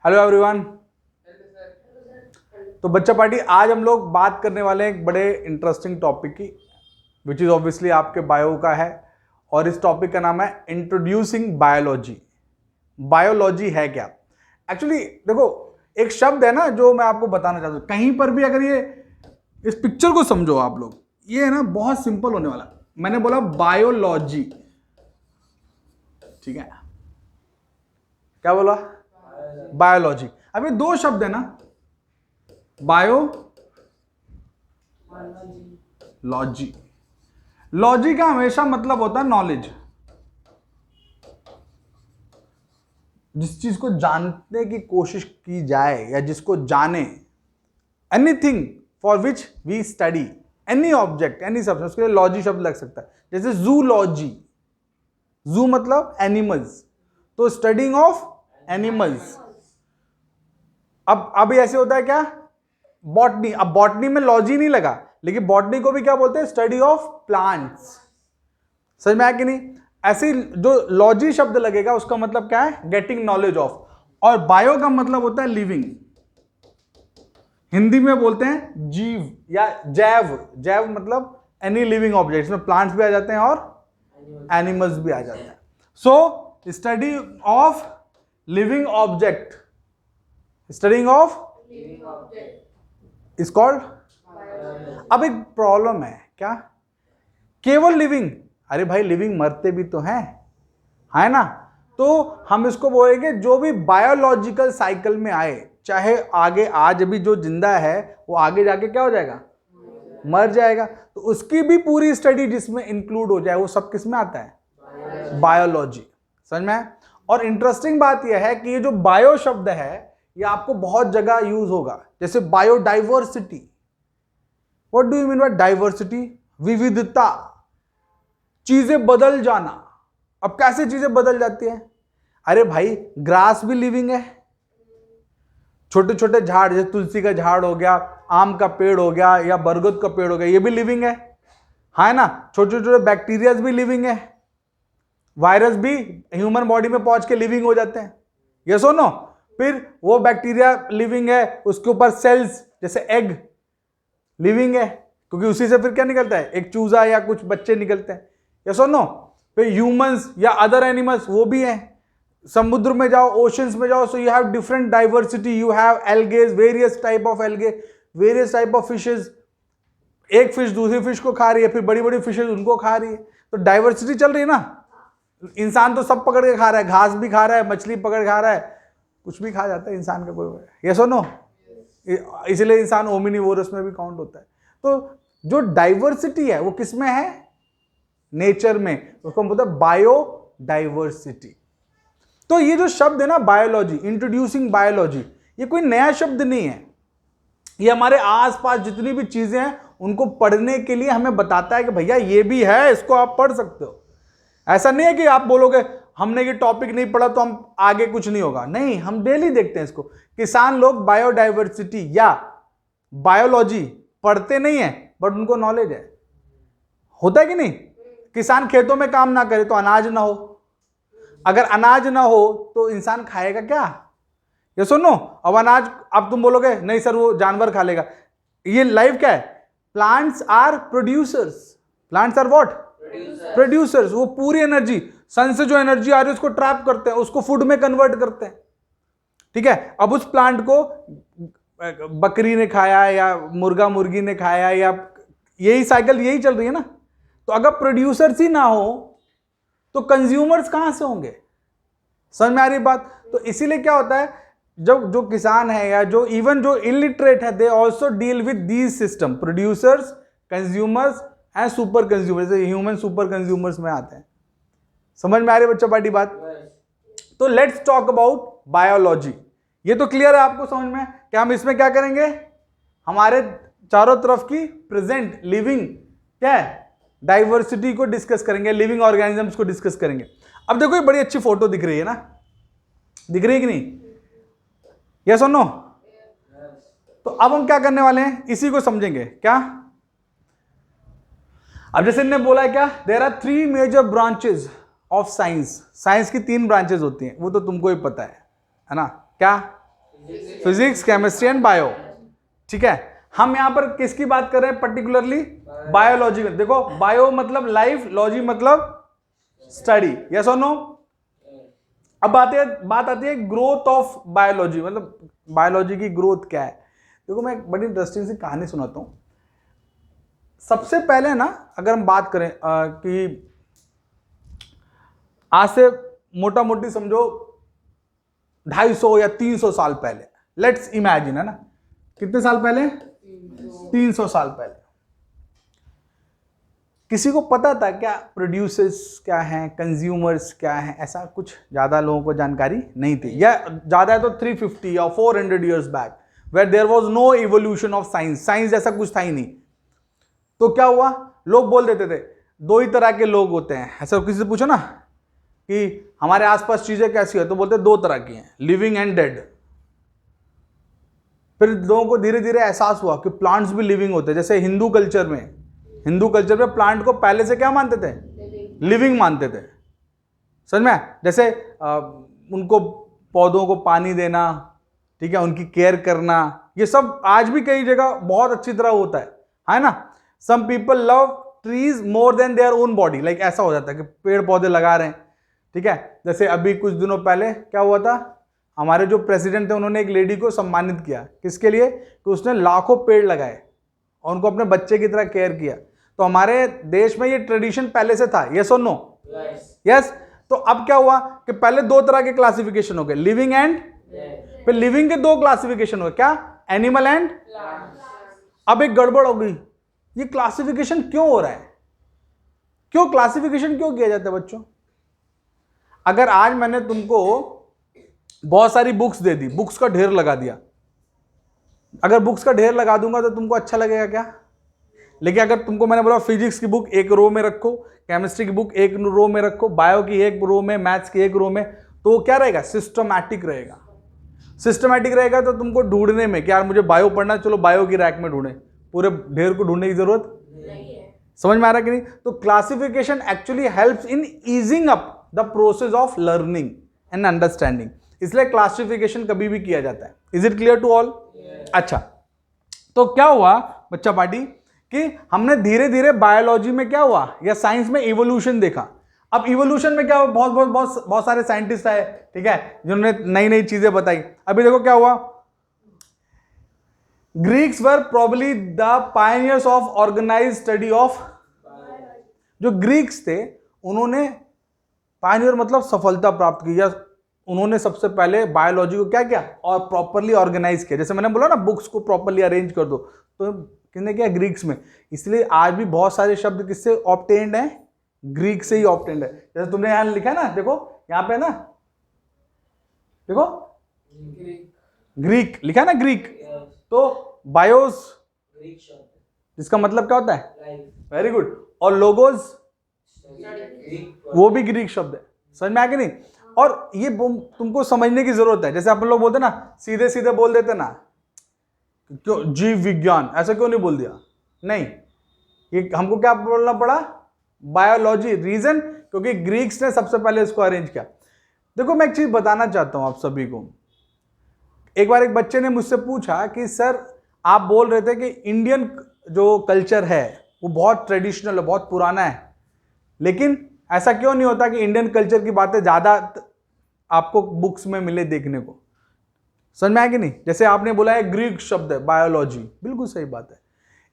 Hello everyone. तो बच्चा party, आज हम लोग बात करने वाले हैं एक बड़े इंटरेस्टिंग टॉपिक की, विच इज ऑब्वियसली आपके बायो का है, और इस टॉपिक का नाम है इंट्रोड्यूसिंग बायोलॉजी। बायोलॉजी है क्या? एक्चुअली देखो, एक शब्द है ना जो मैं आपको बताना चाहता हूँ। कहीं पर भी अगर ये इस पिक्चर को समझो आप लोग, ये है ना बहुत सिंपल होने वाला। मैंने बोला बायोलॉजी, ठीक है? क्या बोला? बायोलॉजी। अब ये दो शब्द है ना, बायो लॉजी। लॉजी का हमेशा मतलब होता है नॉलेज, जिस चीज को जानने की कोशिश की जाए या जिसको जाने, anything for which we study, any object, any subject, उसके लिए लॉजी शब्द लग सकता है। जैसे जूलॉजी, जू मतलब एनिमल्स, तो स्टडिंग ऑफ एनिमल्स। अब ऐसे होता है क्या? बॉटनी। अब बॉटनी में लॉजी नहीं लगा, लेकिन बॉटनी को भी क्या बोलते हैं? Study of plants. समझ में आया कि नहीं? ऐसे जो लॉजी शब्द लगेगा उसका मतलब क्या है? Getting knowledge of. और बायो का मतलब होता है लिविंग। हिंदी में बोलते हैं जीव या जैव। जैव मतलब एनी लिविंग ऑब्जेक्ट, इसमें प्लांट्स भी आ जाते हैं और एनिमल्स भी आ जाते हैं। So study of living object, studying of is called. अब एक प्रॉब्लम है क्या? केवल लिविंग? अरे भाई, लिविंग मरते भी तो हैं, है ना? तो हम इसको बोलेंगे जो भी बायोलॉजिकल साइकिल में आए, चाहे आगे आज भी जो जिंदा है वो आगे जाके क्या हो जाएगा? मर जाएगा। तो उसकी भी पूरी स्टडी जिसमें इंक्लूड हो जाए, वो सब किस में आता है? बायोलॉजी। समझ में आया? और इंटरेस्टिंग बात यह है कि ये जो बायो शब्द है ये आपको बहुत जगह यूज होगा। जैसे biodiversity. What do you mean by diversity? विविधता, चीजें बदल जाना। अब कैसे चीजें बदल जाती हैं? अरे भाई, ग्रास भी लिविंग है। छोटे छोटे झाड़, जैसे तुलसी का झाड़ हो गया, आम का पेड़ हो गया या बरगद का पेड़ हो गया, ये भी लिविंग है ना? छोटे छोटे बैक्टीरियाज भी लिविंग है। वायरस भी ह्यूमन बॉडी में पहुंच के लिविंग हो जाते हैं। यस और नो? फिर वो बैक्टीरिया लिविंग है, उसके ऊपर सेल्स जैसे एग लिविंग है, क्योंकि उसी से फिर क्या निकलता है? एक चूजा या कुछ बच्चे निकलते हैं। यस और नो? फिर ह्यूमंस या अदर एनिमल्स वो भी हैं। समुद्र में जाओ, ओशंस में जाओ, so you have different diversity. You have algaes, various type of algae, various type of fishes. एक फिश दूसरी फिश को खा रही है, फिर बड़ी बड़ी फिशेज उनको खा रही है। तो डाइवर्सिटी चल रही है ना। इंसान तो सब पकड़ के खा रहा है, घास भी खा रहा है, मछली पकड़ खा रहा है, कुछ भी खा जाता है इंसान का कोई। यस और नो? इसलिए इंसान ओमिनिवोरस में भी काउंट होता है। तो जो डाइवर्सिटी है वो किस में है? नेचर में। उसको हम बोलते हैं बायोडाइवर्सिटी। तो ये जो शब्द है ना बायोलॉजी, इंट्रोड्यूसिंग बायोलॉजी, ये कोई नया शब्द नहीं है। ये हमारे आसपास जितनी भी चीजें हैं उनको पढ़ने के लिए हमें बताता है कि भैया ये भी है, इसको आप पढ़ सकते हो। ऐसा नहीं है कि आप बोलोगे हमने ये टॉपिक नहीं पढ़ा तो हम आगे कुछ नहीं होगा। नहीं, हम डेली देखते हैं इसको। किसान लोग बायोडाइवर्सिटी या बायोलॉजी पढ़ते नहीं है, बट उनको नॉलेज है। होता है कि नहीं? किसान खेतों में काम ना करे तो अनाज ना हो। अगर अनाज ना हो तो इंसान खाएगा क्या? ये सुनो, अब अनाज, अब तुम बोलोगे नहीं सर वो जानवर खा लेगा। ये लाइफ क्या है? Plants are producers. Plants are what? Producers. वो पूरी एनर्जी, सन से जो एनर्जी आ रही है उसको ट्रैप करते हैं, उसको फूड में कन्वर्ट करते हैं। ठीक है? अब उस प्लांट को बकरी ने खाया या मुर्गा मुर्गी ने खाया, या यही साइकिल यही चल रही है ना। तो अगर प्रोड्यूसर्स ही ना हो तो कंज्यूमर्स कहां से होंगे? समझ में आ रही बात? तो इसीलिए क्या होता है, जब जो किसान है या जो इवन जो इलिटरेट है, they also deal with these system, producers, consumers and super consumers. Human super consumers में आते हैं। समझ में आ रही है बच्चा पार्टी बात? तो लेट्स टॉक अबाउट बायोलॉजी। ये तो क्लियर है आपको समझ में कि हम इसमें क्या करेंगे? हमारे चारों तरफ की प्रेजेंट लिविंग क्या है, डाइवर्सिटी को डिस्कस करेंगे, लिविंग ऑर्गेनिजम्स को डिस्कस करेंगे। अब देखो ये बड़ी अच्छी फोटो दिख रही है ना, दिख रही है कि नहीं? यस और नो? तो अब हम क्या करने वाले हैं, इसी को समझेंगे। क्या? अब जैसे इन्होंने बोला है क्या, there are 3 major branches of science. Science की 3 ब्रांचेस होती हैं, वो तो तुमको ही पता है ना? क्या? Physics, chemistry and bio. ठीक है, हम यहां पर किसकी बात कर रहे हैं पर्टिकुलरली? बायोलॉजिकल। देखो, बायो मतलब लाइफ, लॉजी मतलब स्टडी, यस और नो? अब बात आती है ग्रोथ ऑफ बायोलॉजी, मतलब बायोलॉजी की ग्रोथ क्या है। देखो, मैं एक बड़ी इंटरेस्टिंग सी कहानी सुनाता हूं। सबसे पहले ना, अगर हम बात करें कि आज से मोटा मोटी समझो 250 या 300 साल पहले, लेट्स इमेजिन, है ना, कितने साल पहले? 300 साल पहले किसी को पता था क्या प्रोड्यूसर्स क्या हैं, कंज्यूमर्स क्या हैं? ऐसा कुछ ज़्यादा लोगों को जानकारी नहीं थी, या ज़्यादा है तो 350 या 400 years back, where there was no evolution of science. Science जैसा कुछ था ही नहीं। तो क्या हुआ, लोग बोल देते थे दो ही तरह के लोग होते हैं। ऐसा किसी से पूछो ना कि हमारे आसपास चीजें कैसी हो, तो बोलते दो तरह की हैं, लिविंग एंड डेड। फिर लोगों को धीरे धीरे एहसास हुआ कि प्लांट्स भी लिविंग होते हैं। जैसे हिंदू कल्चर में प्लांट को पहले से क्या मानते थे? लिविंग मानते थे। समझ में? जैसे उनको पौधों को पानी देना, ठीक है, उनकी केयर करना, ये सब आज भी कई जगह बहुत अच्छी तरह होता है ना। Some people love trees more than their own body, like ऐसा हो जाता है कि पेड़ पौधे लगा रहे हैं। ठीक है, जैसे अभी कुछ दिनों पहले क्या हुआ था, हमारे जो प्रेसिडेंट थे उन्होंने एक लेडी को सम्मानित किया। किसके लिए? कि उसने लाखों पेड़ लगाए और उनको अपने बच्चे की तरह केयर किया। तो हमारे देश में ये ट्रेडिशन पहले से था, यस और नो? यस। तो अब क्या हुआ कि पहले दो तरह के क्लासिफिकेशन हो गए, लिविंग एंड, फिर लिविंग के दो क्लासिफिकेशन हो गए, क्या? Animal and. अब एक गड़बड़ हो गई, ये क्लासिफिकेशन क्यों हो रहा है? क्यों क्लासिफिकेशन क्यों किया जाता है बच्चों? अगर आज मैंने तुमको बहुत सारी बुक्स दे दी, बुक्स का ढेर लगा दिया, अगर बुक्स का ढेर लगा दूंगा तो तुमको अच्छा लगेगा क्या? लेकिन अगर तुमको मैंने बोला फिजिक्स की बुक एक रो में रखो, केमिस्ट्री की बुक एक रो में रखो, बायो की एक रो में, मैथ्स की एक रो में, तो क्या रहेगा? सिस्टमैटिक रहेगा। सिस्टमैटिक रहेगा तो तुमको ढूंढने में कि यार मुझे बायो पढ़ना, चलो बायो की रैक में ढूंढे, पूरे ढेर को ढूंढने की जरूरत नहीं है। समझ में आ रहा है कि नहीं? तो classification actually helps in easing up the process of learning and understanding, इसलिए क्लासिफिकेशन कभी भी किया जाता है। Is it clear to all? अच्छा, तो क्या हुआ बच्चा पार्टी कि हमने धीरे धीरे बायोलॉजी में क्या हुआ या साइंस में इवोल्यूशन देखा। अब इवोल्यूशन में क्या हुआ, बहुत सारे साइंटिस्ट आए, ठीक है, जिन्होंने नई नई चीजें बताई। अभी देखो क्या हुआ, Greeks were probably the pioneers of organised study of. जो ग्रीक्स थे उन्होंने, पायनियर मतलब सफलता प्राप्त की, या उन्होंने सबसे पहले बायोलॉजी को क्या किया और प्रॉपरली ऑर्गेनाइज किया। जैसे मैंने बोला ना, बुक्स को प्रॉपरली अरेंज कर दो, तो किसने किया? ग्रीक्स में। इसलिए आज भी बहुत सारे शब्द किससे ऑब्टेन्ड है? ग्रीक से ही ऑब्टेन्ड है। जैसे तुमने यहां लिखा है ना, देखो यहां पे ना, देखो ग्रीक लिखा है ना, ग्रीक। तो बायोस जिसका मतलब क्या होता है? Very good. और लोगोस वो भी ग्रीक शब्द है। समझ में आ गया नहीं? और ये तुमको समझने की जरूरत है। जैसे अपन लोग बोलते ना, सीधे सीधे बोल देते ना, क्यों जीव विज्ञान, ऐसा क्यों नहीं बोल दिया? नहीं, ये हमको क्या बोलना पड़ा? बायोलॉजी। रीजन? क्योंकि ग्रीक्स ने सबसे पहले इसको अरेंज किया। देखो, मैं एक चीज बताना चाहता हूं आप सभी को। एक बार एक बच्चे ने मुझसे पूछा कि सर, आप बोल रहे थे कि इंडियन जो कल्चर है वो बहुत ट्रेडिशनल है, बहुत पुराना है, लेकिन ऐसा क्यों नहीं होता कि इंडियन कल्चर की बातें ज्यादा आपको बुक्स में मिले देखने को? समझ में आया कि नहीं? जैसे आपने बोला है ग्रीक शब्द है बायोलॉजी, बिल्कुल सही बात है।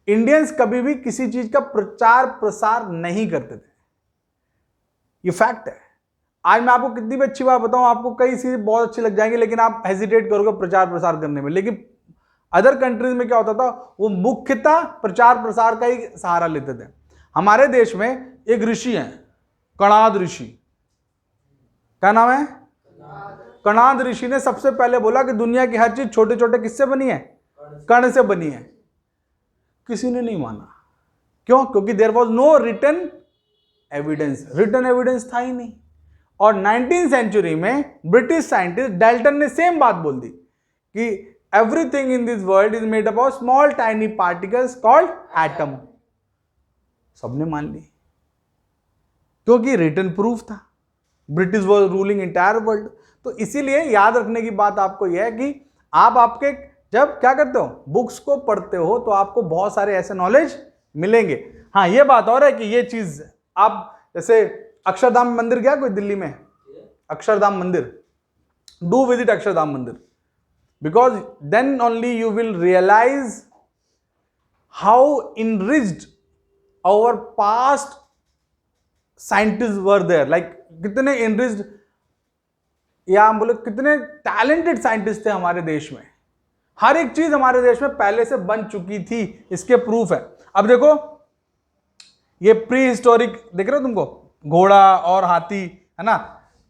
इंडियंस कभी भी किसी चीज का प्रचार प्रसार नहीं करते थे, ये फैक्ट है। आज मैं आपको कितनी भी अच्छी बात बताऊं, आपको कई चीजें बहुत अच्छी लग जाएंगी, लेकिन आप हेजिटेट करोगे प्रचार प्रसार करने में। लेकिन अदर कंट्रीज में क्या होता था, वो मुख्यतः प्रचार प्रसार का ही सहारा लेते थे। हमारे देश में एक ऋषि हैं, कणाद ऋषि। क्या नाम है? कणाद ऋषि ने सबसे पहले बोला कि दुनिया की हर चीज छोटे छोटे किससे बनी है? कण से बनी है। किसी ने नहीं माना। क्यों? क्योंकि there was no written evidence. Written evidence था ही नहीं। और 19th सेंचुरी में ब्रिटिश साइंटिस्ट डाल्टन ने सेम बात बोल दी कि everything in this world is made up of small tiny particles called atom. सबने मान ली, क्योंकि रिटन प्रूफ था। British was ruling entire world. तो इसीलिए याद रखने की बात आपको यह है कि आप आपके जब क्या करते हो, बुक्स को पढ़ते हो तो आपको बहुत सारे ऐसे नॉलेज मिलेंगे। हाँ ये बात और है कि ये चीज आप जैसे अक्षरधाम मंदिर गया कोई दिल्ली में, अक्षरधाम मंदिर, डू विजिट अक्षरधाम मंदिर, because then only you will realize how enriched our past scientists were there, like कितने enriched या हम बोले कितने टैलेंटेड साइंटिस्ट थे हमारे देश में। हर एक चीज हमारे देश में पहले से बन चुकी थी, इसके प्रूफ है। अब देखो ये प्री हिस्टोरिक देख रहे हो तुमको, घोड़ा और हाथी है ना,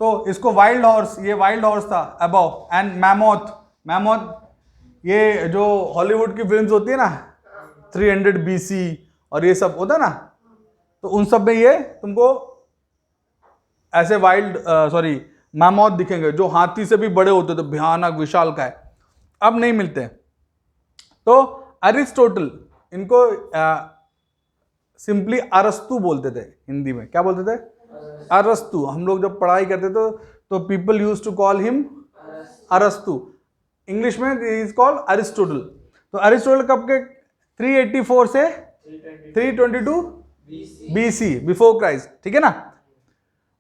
तो इसको वाइल्ड हॉर्स, ये वाइल्ड हॉर्स था अबव, एंड मैमोथ ये जो हॉलीवुड की फिल्म्स होती है ना 300 BC और ये सब होता है ना, तो उन सब में ये तुमको ऐसे वाइल्ड सॉरी मैमोथ दिखेंगे जो हाथी से भी बड़े होते थे, भयानक विशालकाय, अब नहीं मिलते। तो अरिस्टोटल, इनको सिंपली अरस्तु बोलते थे, हिंदी में क्या बोलते थे, अरस्तु। हम लोग जब पढ़ाई करते थे तो people use to call him अरस्तु, इंग्लिश में इज कॉल्ड अरिस्टोटल। तो अरिस्टोटल कब के 384 से 322 BC बिफोर क्राइस्ट, ठीक है ना,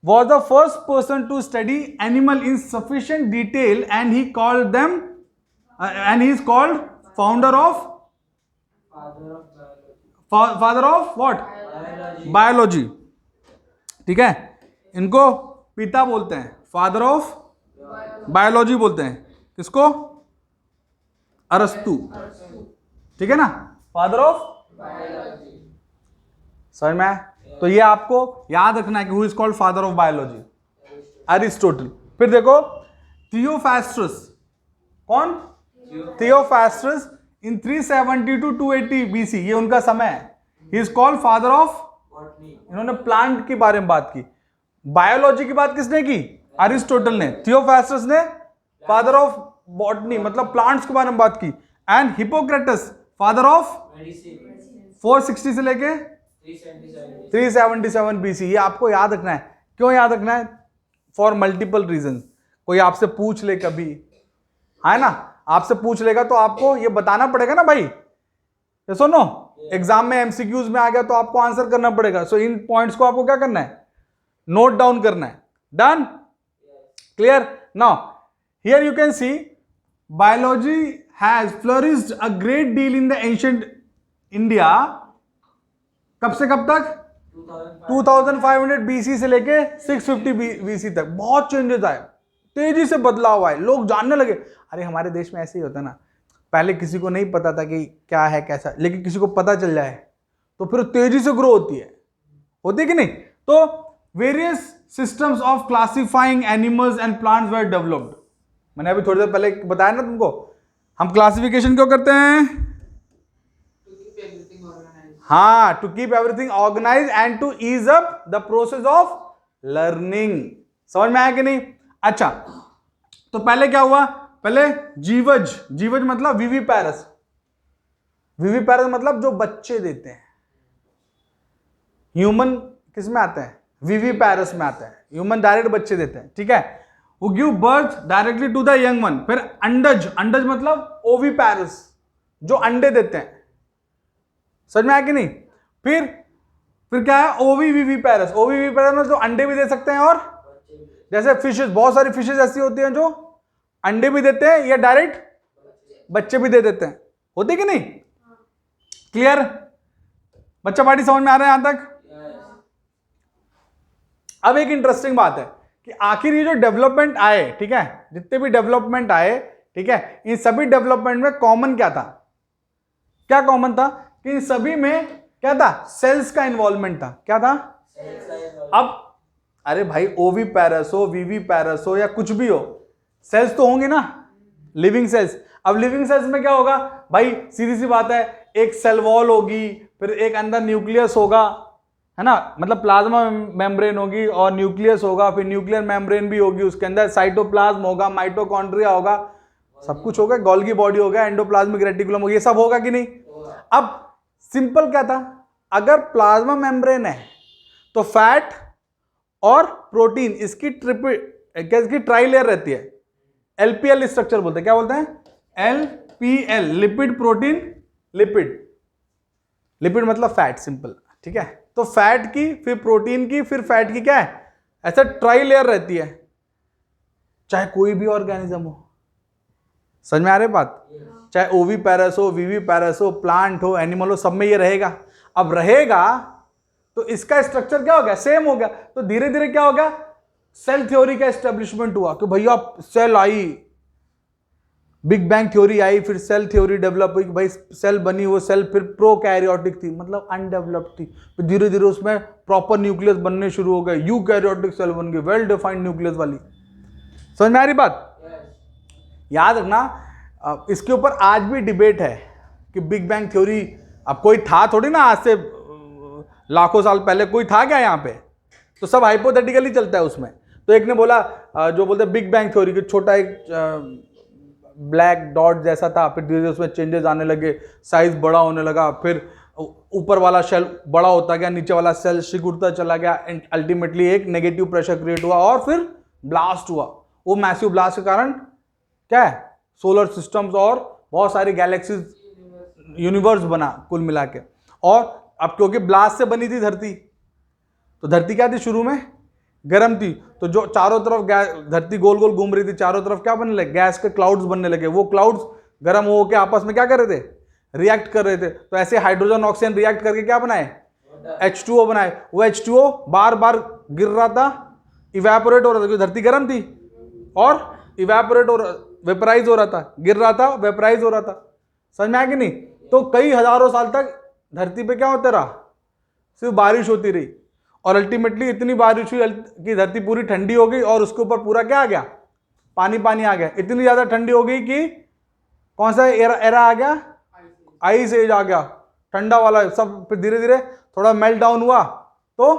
was the first person to study animal in sufficient detail and he called them and he is called founder of father of what, biology, ठीक है, इनको पिता बोलते हैं, फादर ऑफ बायोलॉजी बोलते हैं, किसको, अरस्तु, ठीक है ना, फादर ऑफ बायोलॉजी, समझ में आया। तो ये आपको याद रखना है कि who is called father of biology, Aristotle. फिर देखो थियोफास्ट्रस, कौन, थियोफास्ट्रस इन 370 to 280 BC, ये उनका समय है, he is called father of, इन्होंने प्लांट के बारे में बात की, बायोलॉजी की बात किसने की, अरिस्टोटल ने, थियोफास्ट्रस ने फादर ऑफ बॉटनी मतलब प्लांट्स के बारे में बात की, एंड हिपोक्रेटस फादर ऑफ 460 से लेके 377 BC। ये आपको याद रखना है, क्यों याद रखना है, फॉर मल्टीपल रीजन। कोई आपसे पूछ ले कभी, है ना, आपसे पूछ लेगा तो आपको ये बताना पड़ेगा ना भाई, ये सुनो एग्जाम में एमसीक्यूज में आ गया तो आपको आंसर करना पड़ेगा। सो इन पॉइंट्स को आपको क्या करना है, नोट डाउन करना है, done, clear. Now here you can see biology has flourished a great deal in the ancient India, कब से कब तक, 2500 BC से लेके 650 BC तक बहुत चेंजेस आए, तेजी से बदलाव आए, लोग जानने लगे। अरे हमारे देश में ऐसे ही होता है ना, पहले किसी को नहीं पता था कि क्या है कैसा, लेकिन किसी को पता चल जाए तो फिर तेजी से ग्रो होती है कि नहीं। तो various systems of classifying animals and plants were developed. मैंने अभी थोड़ी देर पहले बताया ना तुमको, हम क्लासिफिकेशन क्यों करते हैं, हाँ, to keep everything organise and to ease up the process of learning. समझ में आया कि नहीं। अच्छा, तो पहले क्या हुआ, पहले जीवज, जीवज मतलब विविपैरस, विविपैरस मतलब जो बच्चे देते हैं। ह्यूमन किस में आते हैं, विविपैरस में आते हैं, ह्यूमन डायरेक्ट बच्चे देते हैं, ठीक है, वो give birth directly to the young one. फिर अंडज, अंडज मतलब ओविपैरस, जो अंडे देते हैं, समझ में आया कि नहीं। फिर क्या है, ओवी विविपैरस, ओवी विविपैरस में जो अंडे भी दे सकते हैं, और जैसे फिशेस, बहुत सारी फिशेस ऐसी होती हैं जो अंडे भी देते हैं या डायरेक्ट बच्चे भी दे देते हैं, होते कि नहीं, क्लियर, बच्चा पार्टी समझ में आ रहा है यहां तक। अब एक इंटरेस्टिंग बात है कि आखिर ये जो डेवलपमेंट आए, ठीक है, जितने भी डेवलपमेंट आए, ठीक है, इन सभी डेवलपमेंट में कॉमन क्या था, क्या कॉमन था कि इन सभी में क्या था, सेल्स का इन्वॉल्वमेंट था। क्या था, अब अरे भाई ओविपैरस हो, विविपैरस हो या कुछ भी हो, सेल्स तो होंगे ना, लिविंग सेल्स। अब लिविंग सेल्स में क्या होगा भाई, सीधी सी बात है, एक सेल वॉल होगी, फिर एक अंदर न्यूक्लियस होगा, है ना, मतलब प्लाज्मा मेम्ब्रेन होगी और न्यूक्लियस होगा, फिर न्यूक्लियर मेम्ब्रेन भी होगी, उसके अंदर साइटोप्लाज्म होगा, माइटोकॉन्ड्रिया होगा, सब कुछ होगा, गोल्गी बॉडी होगा, एंडोप्लाज्मिक रेटिकुलम होगा, ये सब होगा कि नहीं। अब सिंपल क्या था, अगर प्लाज्मा मेम्ब्रेन है तो फैट और प्रोटीन इसकी ट्राई लेयर रहती है, एलपीएल स्ट्रक्चर बोलते हैं, क्या बोलते हैं, LPL, lipid protein lipid, lipid मतलब फैट, सिंपल, ठीक है। तो फैट की, फिर प्रोटीन की, फिर फैट की, क्या है, ऐसा ट्राई लेयर रहती है, चाहे कोई भी ऑर्गेनिज्म हो। समझ में आ रही बात? चाहे ओवी पैरस हो, वीवी पैरस हो, प्लांट हो, एनिमल हो, सब में ये रहेगा। अब रहेगा तो इसका स्ट्रक्चर क्या हो गया, सेम हो गया। तो धीरे धीरे क्या हो गया, सेल थ्योरी का एस्टेब्लिशमेंट हुआ कि भैया सेल आई, बिग बैंग थ्योरी आई, फिर सेल थ्योरी डेवलप हुई, भाई सेल बनी, वो सेल फिर प्रोकैरियोटिक थी, मतलब अनडेवलप्ड थी, फिर धीरे धीरे उसमें प्रॉपर न्यूक्लियस बनने शुरू हो गए, यूकैरियोटिक सेल बन गई, वेल डिफाइंड न्यूक्लियस वाली। समझ में आ रही बात? याद रखना, इसके ऊपर आज भी डिबेट है कि बिग बैंग थ्योरी, अब कोई था थोड़ी ना, आज से लाखों साल पहले कोई था क्या यहाँ पे, तो सब हाइपोथेटिकली चलता है उसमें। तो एक ने बोला, जो बोलते बिग बैंग थ्योरी, कि छोटा एक ब्लैक डॉट जैसा था, फिर धीरे धीरे उसमें चेंजेस आने लगे, साइज बड़ा होने लगा, फिर ऊपर वाला सेल बड़ा होता गया, नीचे वाला सेल सिकुड़ता चला गया, एंड अल्टीमेटली एक नेगेटिव प्रेशर क्रिएट हुआ और फिर ब्लास्ट हुआ। वो मैसिव ब्लास्ट के कारण क्या है, सोलर सिस्टम्स और बहुत सारी गैलेक्सीज, यूनिवर्स बना कुल मिला के। और अब क्योंकि ब्लास्ट से बनी थी धरती, तो धरती क्या थी, शुरू में गर्म थी, तो जो चारों तरफ धरती गोल गोल घूम रही थी, चारों तरफ क्या बनने लगे, गैस के क्लाउड्स बनने लगे। वो क्लाउड्स गर्म हो के आपस में क्या कर रहे थे, रिएक्ट कर रहे थे। तो ऐसे हाइड्रोजन ऑक्सीजन रिएक्ट करके क्या बनाए, H2O बनाए। वो H2O बार बार गिर रहा था, इवेपोरेट हो रहा था, क्योंकि धरती गर्म थी, और इवेपोरेट हो वेपराइज हो रहा था, गिर रहा था, वेपराइज हो रहा था। समझ में आया कि नहीं? तो कई हजारों साल तक धरती पे क्या होता रहा, सिर्फ बारिश होती रही, और अल्टीमेटली इतनी बारिश हुई कि धरती पूरी ठंडी हो गई, और उसके ऊपर पूरा क्या आ गया, पानी पानी आ गया। इतनी ज्यादा ठंडी हो गई कि कौन सा एरा आ गया, आइस एज आ गया, ठंडा वाला सब। फिर धीरे धीरे थोड़ा मेल्ट डाउन हुआ, तो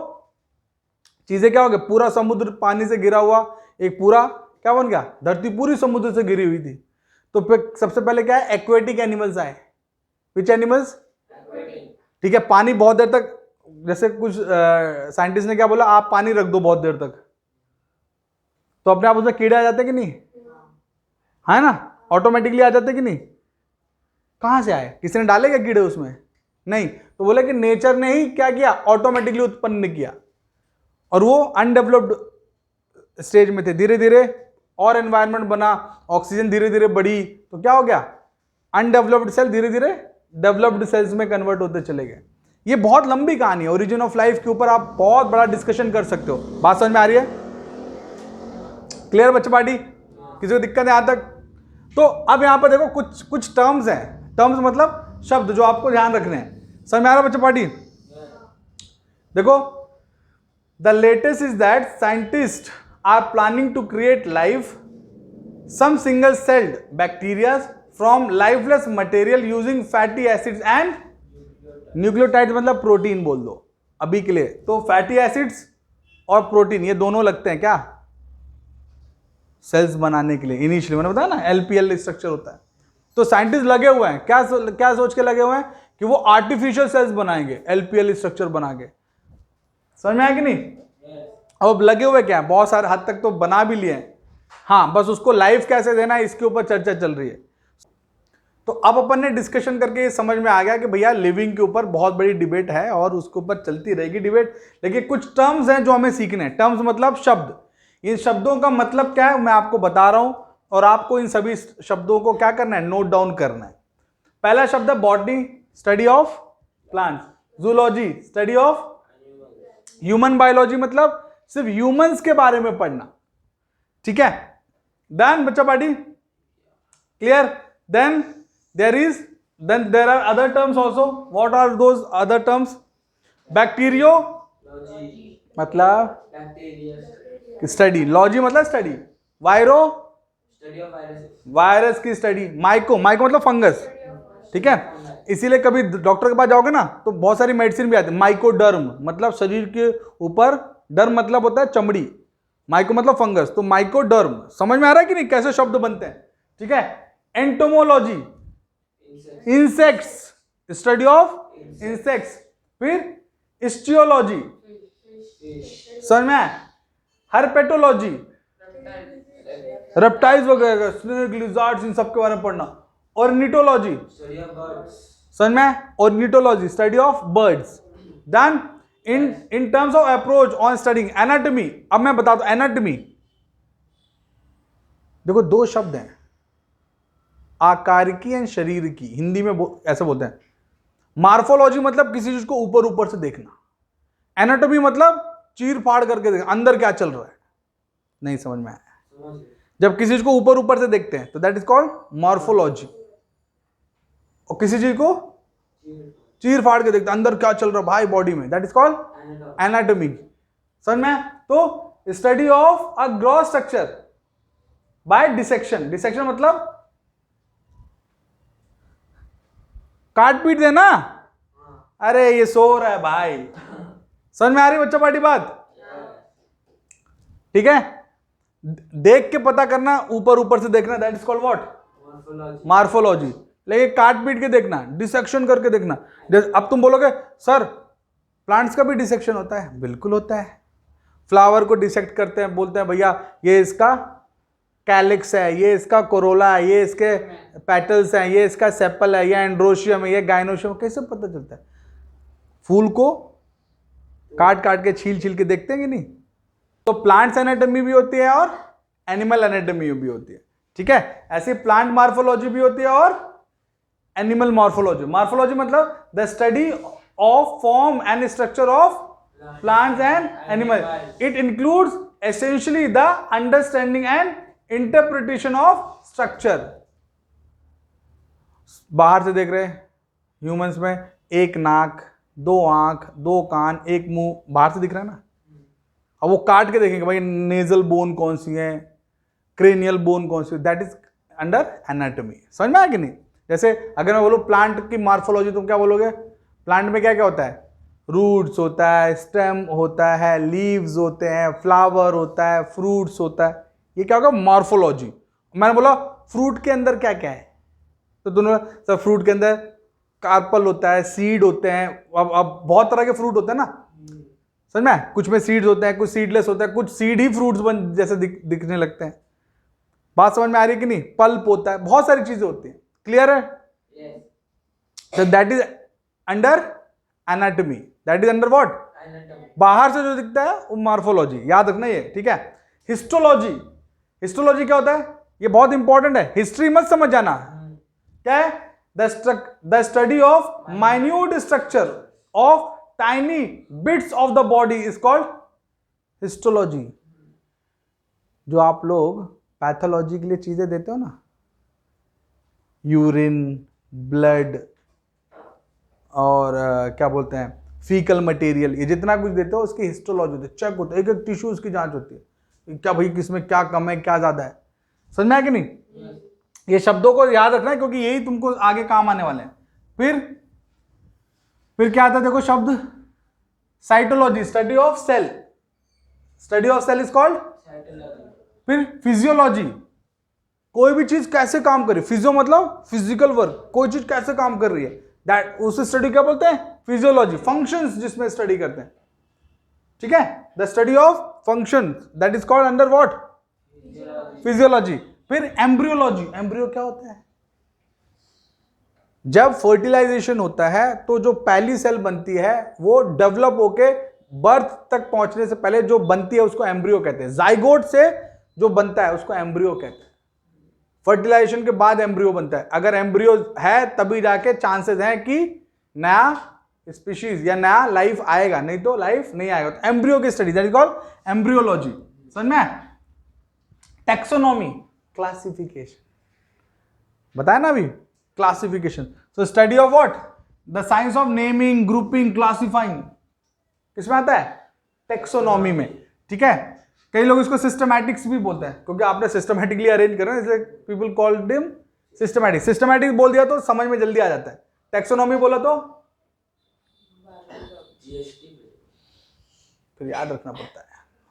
चीजें क्या हो गया, पूरा समुद्र पानी से घिरा हुआ एक पूरा क्या बन गया, धरती पूरी समुद्र से घिरी हुई थी। तो फिर सबसे पहले क्या है, एक्वेटिक एनिमल्स आए। Which animals? ठीक है, पानी बहुत देर तक, जैसे कुछ साइंटिस्ट ने क्या बोला, आप पानी रख दो बहुत देर तक, तो अपने आप उसमें कीड़े आ जाते कि नहीं, है ना, ऑटोमेटिकली आ जाते कि नहीं। कहां से आए, किसी ने डाले क्या कीड़े उसमें? नहीं। तो बोले कि नेचर ने ही क्या किया, ऑटोमेटिकली उत्पन्न किया, और वो अनडेवलप्ड स्टेज में थे। धीरे धीरे और एनवायरनमेंट बना, ऑक्सीजन धीरे धीरे बढ़ी, तो क्या हो गया, अनडेवलप्ड सेल धीरे धीरे डेवलप्ड सेल्स में कन्वर्ट होते चले गए। ये बहुत लंबी कहानी है, ओरिजिन ऑफ लाइफ के ऊपर आप बहुत बड़ा डिस्कशन कर सकते हो। बात समझ में आ रही है? क्लियर बच्चा पार्टी? किसी को दिक्कत है यहां तक? तो अब यहां पर देखो कुछ टर्म्स हैं, टर्म्स मतलब शब्द जो आपको ध्यान रखने हैं। समझ में आ रहा बच्चा पार्टी? देखो, the latest is that scientist are planning to create life, some single celled bacteria from lifeless material using fatty acids and nucleotides, मतलब प्रोटीन बोल दो अभी के लिए। तो फैटी एसिड्स और प्रोटीन ये दोनों लगते हैं क्या, सेल्स बनाने के लिए। इनिशियली मैंने बताया ना, LPL स्ट्रक्चर होता है। तो साइंटिस्ट लगे हुए हैं, क्या सोच के लगे हुए हैं कि वो आर्टिफिशियल सेल्स बनाएंगे LPL स्ट्रक्चर बना के। समझ में आया कि नहीं? अब लगे हुए क्या है, बहुत सारे हद तक तो बना भी लिए हैं, हाँ, बस उसको लाइफ कैसे देना है इसके ऊपर चर्चा चल रही है। तो अब अपन ने डिस्कशन करके ये समझ में आ गया कि भैया लिविंग के ऊपर बहुत बड़ी डिबेट है, और उसके ऊपर चलती रहेगी डिबेट। लेकिन कुछ टर्म्स हैं जो हमें सीखने हैं। टर्म्स मतलब शब्द। इन शब्दों का मतलब क्या है मैं आपको बता रहा हूं, और आपको इन सभी शब्दों को क्या करना है, नोट डाउन करना है। पहला शब्द है botany, study of plants. Zoology, study of human biology, मतलब सिर्फ ह्यूमंस के बारे में पढ़ना, ठीक है। देन बच्चा party clear? Then there are other terms also. What are those other terms? Bacteriology मतलब स्टडी, लॉजी मतलब study, viro study of viruses, virus की स्टडी, माइको मतलब फंगस, ठीक है। इसीलिए कभी डॉक्टर के पास जाओगे ना तो बहुत सारी मेडिसिन भी आती है। माइकोडर्म मतलब शरीर के ऊपर, डर्म मतलब होता है चमड़ी, माइको मतलब फंगस, तो माइकोडर्म। समझ में आ रहा है कि नहीं कैसे शब्द बनते हैं, ठीक है। Entomology, insects, study of insects. फिर हिस्टियोलॉजी, समझ में आया। हर्पेटोलॉजी, रेप्टाइल्स वगैरह, स्नेक, लिजर्ड्स, इन सब के बारे में पढ़ना। ऑर्निटोलॉजी, समझ में, ornithology study of birds. Done. In terms of approach on studying anatomy, अब मैं बताता हूं एनाटॉमी। देखो दो शब्द हैं, आकारिकी एंड शरीर की, हिंदी में ऐसे बोलते हैं। मार्फोलॉजी मतलब किसी चीज को ऊपर ऊपर से देखना, एनाटॉमी मतलब चीर फाड़ करके देखना अंदर क्या चल रहा है। नहीं समझ में आया? जब किसी चीज को ऊपर ऊपर से देखते हैं तो दैट इज कॉल्ड मॉर्फोलॉजी, और किसी चीज को चीर फाड़ के देखते हैं अंदर क्या चल रहा है भाई बॉडी में, दैट इज कॉल्ड एनाटॉमी। समझ में? तो study of a gross structure bye dissection. Dissection मतलब काट पीट देना। अरे ये सो रहा है भाई, समझ में आ रही बच्चा पार्टी बात? ठीक है, देख के पता करना, ऊपर ऊपर से देखना, that is called what? Morphology. लेकिन काट पीट के देखना, डिसेक्शन करके देखना। अब तुम बोलोगे सर प्लांट्स का भी डिसेक्शन होता है? बिल्कुल होता है। फ्लावर को डिसेक्ट करते हैं, बोलते हैं भैया ये इसका कैलिक्स है, ये इसका कोरोला है, ये इसके पेटल्स हैं, ये इसका सेपल है, ये एंड्रोशियम है, ये गाइनोशियम। कैसे पता चलता है? फूल को काट काट के छील छील के देखते हैं कि नहीं? तो प्लांट्स एनाटॉमी भी होती है और एनिमल एनाटॉमी भी होती है। ठीक है, ऐसे प्लांट मॉर्फोलॉजी भी होती है और एनिमल मॉर्फोलॉजी। मॉर्फोलॉजी मतलब the study of form and structure of plants and animal. It includes essentially the understanding and interpretation of structure. बाहर से देख रहे ह्यूमंस में एक नाक, दो आंख, दो कान, एक मुंह, बाहर से दिख रहा है ना। अब वो काट के देखेंगे भाई नेजल बोन कौन सी है, क्रेनियल बोन कौन सी, दैट इज अंडर एनाटॉमी। समझ में आया कि नहीं? जैसे अगर मैं बोलूं प्लांट की मॉर्फोलॉजी, तुम क्या बोलोगे? प्लांट में क्या क्या होता है? रूट्स होता है, स्टेम होता है, लीव्स होते हैं, फ्लावर होता है, फ्रूट्स होता है। ये क्या होगा? मॉर्फोलॉजी। मैंने बोला फ्रूट के अंदर क्या क्या है, तो दोनों सब फ्रूट के अंदर कार्पल होता है, सीड होते हैं। अब बहुत तरह के फ्रूट होते हैं ना, समझ में? कुछ में सीड्स होते हैं, कुछ सीडलेस होता है, कुछ सीड ही फ्रूट्स बन जैसे दिखने लगते हैं। बात समझ में आ रही है कि नहीं? पल्प होता है, बहुत सारी चीजें होती हैं। क्लियर है? तो that is under anatomy. That is under what? बाहर से जो दिखता है वो मॉर्फोलॉजी। याद रखना ये, ठीक है। हिस्टोलॉजी, हिस्टोलॉजी क्या होता है? ये बहुत इंपॉर्टेंट है, हिस्ट्री मत समझ जाना। क्या है? The study of minute structure of tiny bits of the body is called histology. जो आप लोग पैथोलॉजी के लिए चीजें देते हो ना, यूरिन, ब्लड और क्या बोलते हैं फीकल मटेरियल, ये जितना कुछ देते हो उसकी हिस्टोलॉजी होती है, चेक होता है, एक एक टिश्यूज की जांच होती है, क्या भाई किसमें क्या कम है क्या ज्यादा है। समझ में आया कि नहीं? ये शब्दों को याद रखना है क्योंकि यही तुमको आगे काम आने वाले हैं। फिर क्या आता है? देखो शब्द cytology, study of cell. Study of cell is called. फिर फिजियोलॉजी, कोई भी चीज कैसे काम कर रही है, फिजियो मतलब फिजिकल वर्क, कोई चीज कैसे काम कर रही है, दैट उसे स्टडी क्या बोलते हैं? फिजियोलॉजी। फंक्शंस जिसमें स्टडी करते हैं, ठीक है, the study of functions, that is called under what? Physiology. फिर एम्ब्रियोलॉजी। एम्ब्रियो क्या होता है? जब फर्टिलाइजेशन होता है तो जो पहली सेल बनती है वो डेवलप होके बर्थ तक पहुंचने से पहले जो बनती है उसको एम्ब्रियो कहते हैं। जाइगोट से जो बनता है उसको एम्ब्रियो कहते हैं। फर्टिलाइजेशन के बाद एम्ब्रियो बनता है। अगर एम्ब्रियो है तभी जाके चांसेस हैं कि नया स्पीशीज या नया लाइफ आएगा, नहीं तो लाइफ नहीं आएगा। तो एम्ब्रियो की study, that is called embryology. समझ में? टैक्सोनॉमी, क्लासिफिकेशन, बताया ना अभी, classification. So study of what? The science of naming, grouping, classifying. किसमें आता है? टैक्सोनॉमी में। ठीक है, कई लोग इसको सिस्टमैटिक्स भी बोलते हैं क्योंकि आपने सिस्टमैटिकली अरेंज करा, इसलिए people call them systematic. Systematic बोल दिया तो समझ में जल्दी आ जाता है, टैक्सोनॉमी बोला तो फिर याद रखना पड़ता है।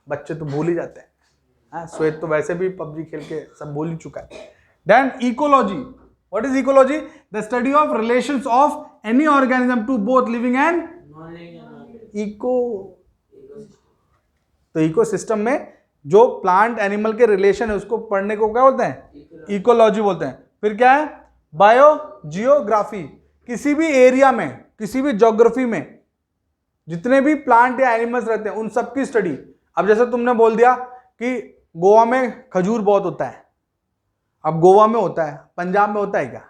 बच्चे तो भूल ही जाते हैं। हाँ, श्वेत तो वैसे भी पबजी खेल के सब भूल ही चुका है। Then ecology. What is ecology? The study of relations of any organism to both living and eco. तो इकोसिस्टम में जो प्लांट एनिमल के रिलेशन है उसको पढ़ने को क्या बोलते हैं? इकोलॉजी बोलते हैं। फिर क्या है? बायोजियोग्राफी, किसी भी एरिया में, किसी भी ज्योग्राफी में जितने भी प्लांट या एनिमल्स रहते हैं उन सबकी स्टडी। अब जैसे तुमने बोल दिया कि गोवा में खजूर बहुत होता है, अब गोवा में होता है, पंजाब में होता है क्या?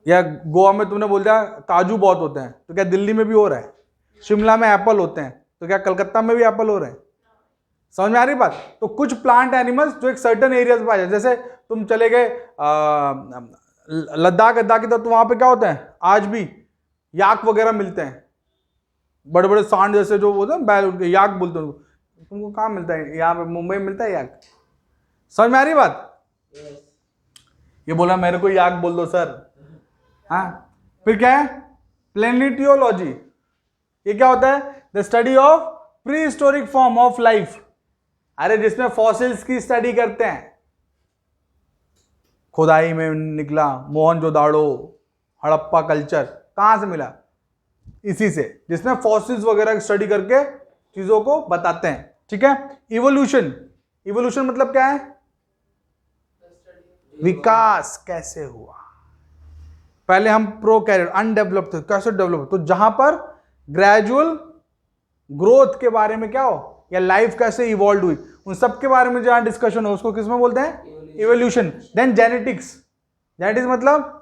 या गोवा में तुमने बोल दिया काजू बहुत होते हैं, तो क्या दिल्ली में भी हो रहा है? शिमला में एप्पल होते हैं, तो क्या कलकत्ता में भी एप्पल हो रहे हैं? समझ में आ रही बात? तो कुछ प्लांट एनिमल्स जो एक सर्टन एरियाज पाए जाते, जैसे तुम चले गए लद्दाख की तरफ, तो वहां पे क्या होता है आज भी याक वगैरह मिलते हैं, बड़े बड़े सांड जैसे जो होते हैं बैल, उनके याक बोलते हैं उनको। तुमको कहाँ मिलता है? यहाँ पे मुंबई में मिलता है याक। समझ में आ रही बात? ये बोला मेरे को याक बोल दो सर। हाँ, फिर क्या है? प्लेनिटियोलॉजी, ये क्या होता है? The study of pre historic form of life. अरे जिसमें फॉसिल्स की स्टडी करते हैं, खुदाई में निकला मोहनजोदाड़ो, हड़प्पा कल्चर कहां से मिला? इसी से, जिसमें फॉसिल्स वगैरह की स्टडी करके चीजों को बताते हैं। ठीक है। इवोल्यूशन, इवोल्यूशन मतलब क्या है? विकास कैसे हुआ। पहले हम प्रोकैरियोट अनडेवलप्ड थे, कैसे डेवलप? तो जहां पर ग्रेजुअल ग्रोथ के बारे में क्या हो, या लाइफ कैसे इवॉल्व हुई, उन सब के बारे में जहां डिस्कशन हो उसको किसमें बोलते हैं? इवोल्यूशन। देन जेनेटिक्स, जेनेटिक्स मतलब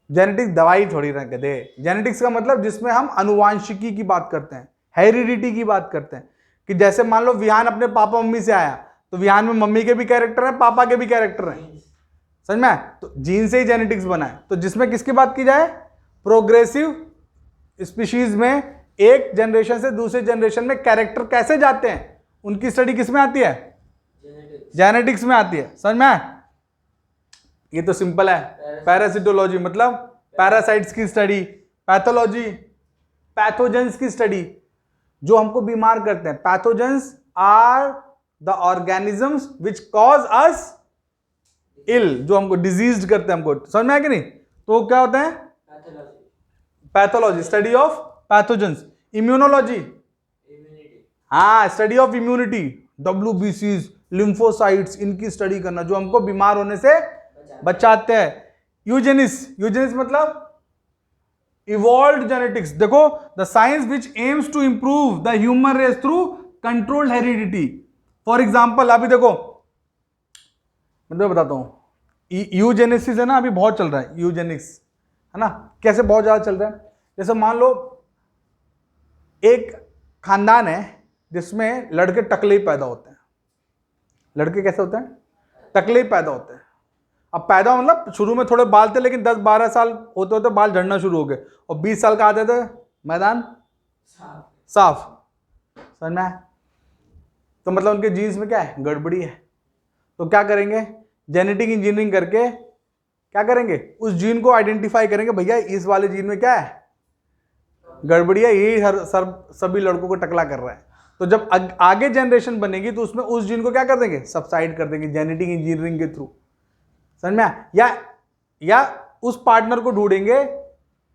जेनेटिक्स दवाई थोड़ी ना कहते। जेनेटिक्स का मतलब जिसमें हम अनुवांशिकी की बात करते हैं, हेरिडिटी की बात करते हैं, कि जैसे मान लो विहान अपने पापा मम्मी से आया, तो विहान में मम्मी के भी कैरेक्टर हैं, पापा के भी कैरेक्टर हैं। समझ में? तो जीन से ही जेनेटिक्स बना है। तो जिसमें किसकी बात की जाए? प्रोग्रेसिव स्पीशीज में एक जनरेशन से दूसरे जनरेशन में कैरेक्टर कैसे जाते हैं, उनकी स्टडी किसमें आती है? जेनेटिक्स में आती है। समझ में? ये तो सिंपल है। पैरासिटोलॉजी मतलब पैरासाइट्स की स्टडी, पैथोलॉजी पैथोजेंस की स्टडी, जो हमको बीमार करते हैं। Pathogens are the organisms which cause us ill, जो हमको डिजीज करते हैं हमको। समझ में आया कि नहीं? तो क्या होता है? Pathology, study of pathogens. Immunology, हाँ, study of immunity, WBCs, lymphocytes, इनकी स्टडी करना, जो हमको बीमार होने से बचाते हैं। यूजेनिस, यूजेनिस मतलब इवॉल्व्ड जेनेटिक्स। देखो, the science which aims to improve the human race through controlled heredity. For example, अभी देखो मैं तो बताता हूं, यूजेनेसिस है ना, अभी बहुत चल रहा है यूजेनिक्स, है ना? कैसे बहुत ज्यादा चल रहा है? जैसे मान लो एक खानदान है जिसमें लड़के टकले ही पैदा होते हैं। लड़के कैसे होते हैं? टकले ही पैदा होते हैं। अब पैदा मतलब शुरू में थोड़े बाल थे, लेकिन 10-12 साल होते होते बाल झड़ना शुरू हो गए, और 20 साल का आते थे मैदान साफ। समझ में? तो मतलब उनके जीन्स में क्या है? गड़बड़ी है। तो क्या करेंगे? जेनेटिक इंजीनियरिंग करके क्या करेंगे? उस जीन को आइडेंटिफाई करेंगे, भैया इस वाले जीन में क्या है? गड़बड़ी है, यही हर सभी लड़कों को टकला कर रहा है। तो जब आगे जनरेशन बनेगी तो उसमें उस जीन को क्या कर देंगे? सबसाइड कर देंगे जेनेटिक इंजीनियरिंग के थ्रू। समझ में? या उस पार्टनर को ढूंढेंगे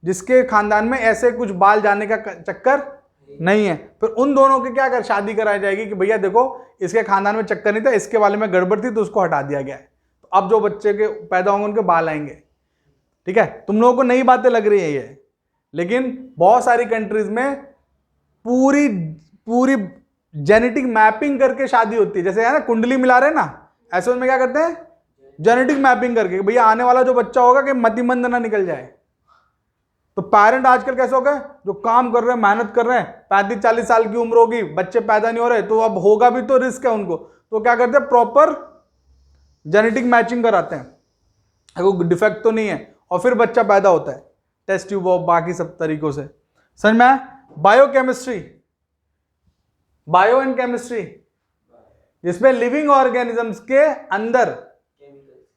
जिसके खानदान में ऐसे कुछ बाल जाने का चक्कर नहीं है, फिर उन दोनों के क्या कर शादी कराई जाएगी कि भैया देखो इसके खानदान में चक्कर नहीं था, इसके वाले में गड़बड़ थी, तो उसको हटा दिया गया है। तो अब जो बच्चे के पैदा होंगे उनके बाल आएंगे। ठीक है? तुम लोगों को नई बातें लग रही है ये, लेकिन बहुत सारी कंट्रीज में पूरी जेनेटिक मैपिंग करके शादी होती है। जैसे है ना कुंडली मिला रहे हैं ना, ऐसे उनमें क्या करते हैं? जेनेटिक मैपिंग करके, भैया आने वाला जो बच्चा होगा कि मतिमंद ना निकल जाए। तो पेरेंट आजकल कैसे हो गए? जो काम कर रहे हैं, मेहनत कर रहे हैं, 35-40 साल की उम्र होगी, बच्चे पैदा नहीं हो रहे, तो अब होगा भी तो रिस्क है उनको, तो क्या करते हैं? प्रॉपर जेनेटिक मैचिंग कराते हैं, कोई डिफेक्ट तो नहीं है, और फिर बच्चा पैदा होता है टेस्ट ट्यूब और बाकी सब तरीकों से। समझ में? बायोकेमिस्ट्री, बायो एंड केमिस्ट्री, जिसमें लिविंग ऑर्गेनिजम्स के अंदर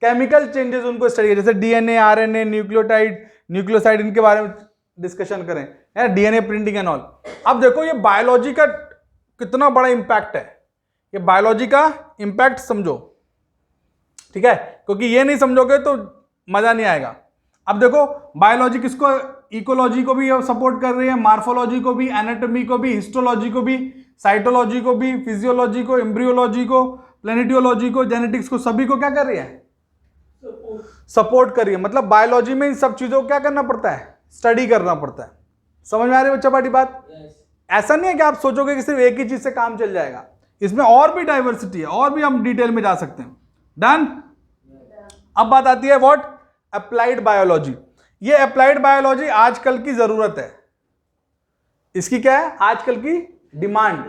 केमिकल चेंजेस उनको स्टडी, जैसे डीएनए, आरएनए, न्यूक्लियोसाइड, इनके बारे में डिस्कशन करें, है डीएनए प्रिंटिंग एंड ऑल। अब देखो ये बायोलॉजी का कितना बड़ा इंपैक्ट है, ये बायोलॉजी का इंपैक्ट समझो। ठीक है? क्योंकि ये नहीं समझोगे तो मजा नहीं आएगा। अब देखो बायोलॉजी किसको, इकोलॉजी को भी सपोर्ट कर रही है, मार्फोलॉजी को भी, एनाटॉमी को भी, हिस्टोलॉजी को भी, साइटोलॉजी को भी, फिजियोलॉजी को, एम्ब्रियोलॉजी को, प्लेनेटियोलॉजी को, जेनेटिक्स को, सभी को क्या कर रही है? सपोर्ट करिए। मतलब बायोलॉजी में इन सब चीजों को क्या करना पड़ता है, स्टडी करना पड़ता है। समझ में आ रही है बच्चा पार्टी बात? ऐसा नहीं है कि आप सोचोगे कि सिर्फ एक ही चीज से काम चल जाएगा, इसमें और भी डाइवर्सिटी है, और भी हम डिटेल में जा सकते हैं। डन। अब बात आती है व्हाट, अप्लाइड बायोलॉजी। ये अप्लाइड बायोलॉजी आजकल की जरूरत है, इसकी क्या है आजकल की डिमांड।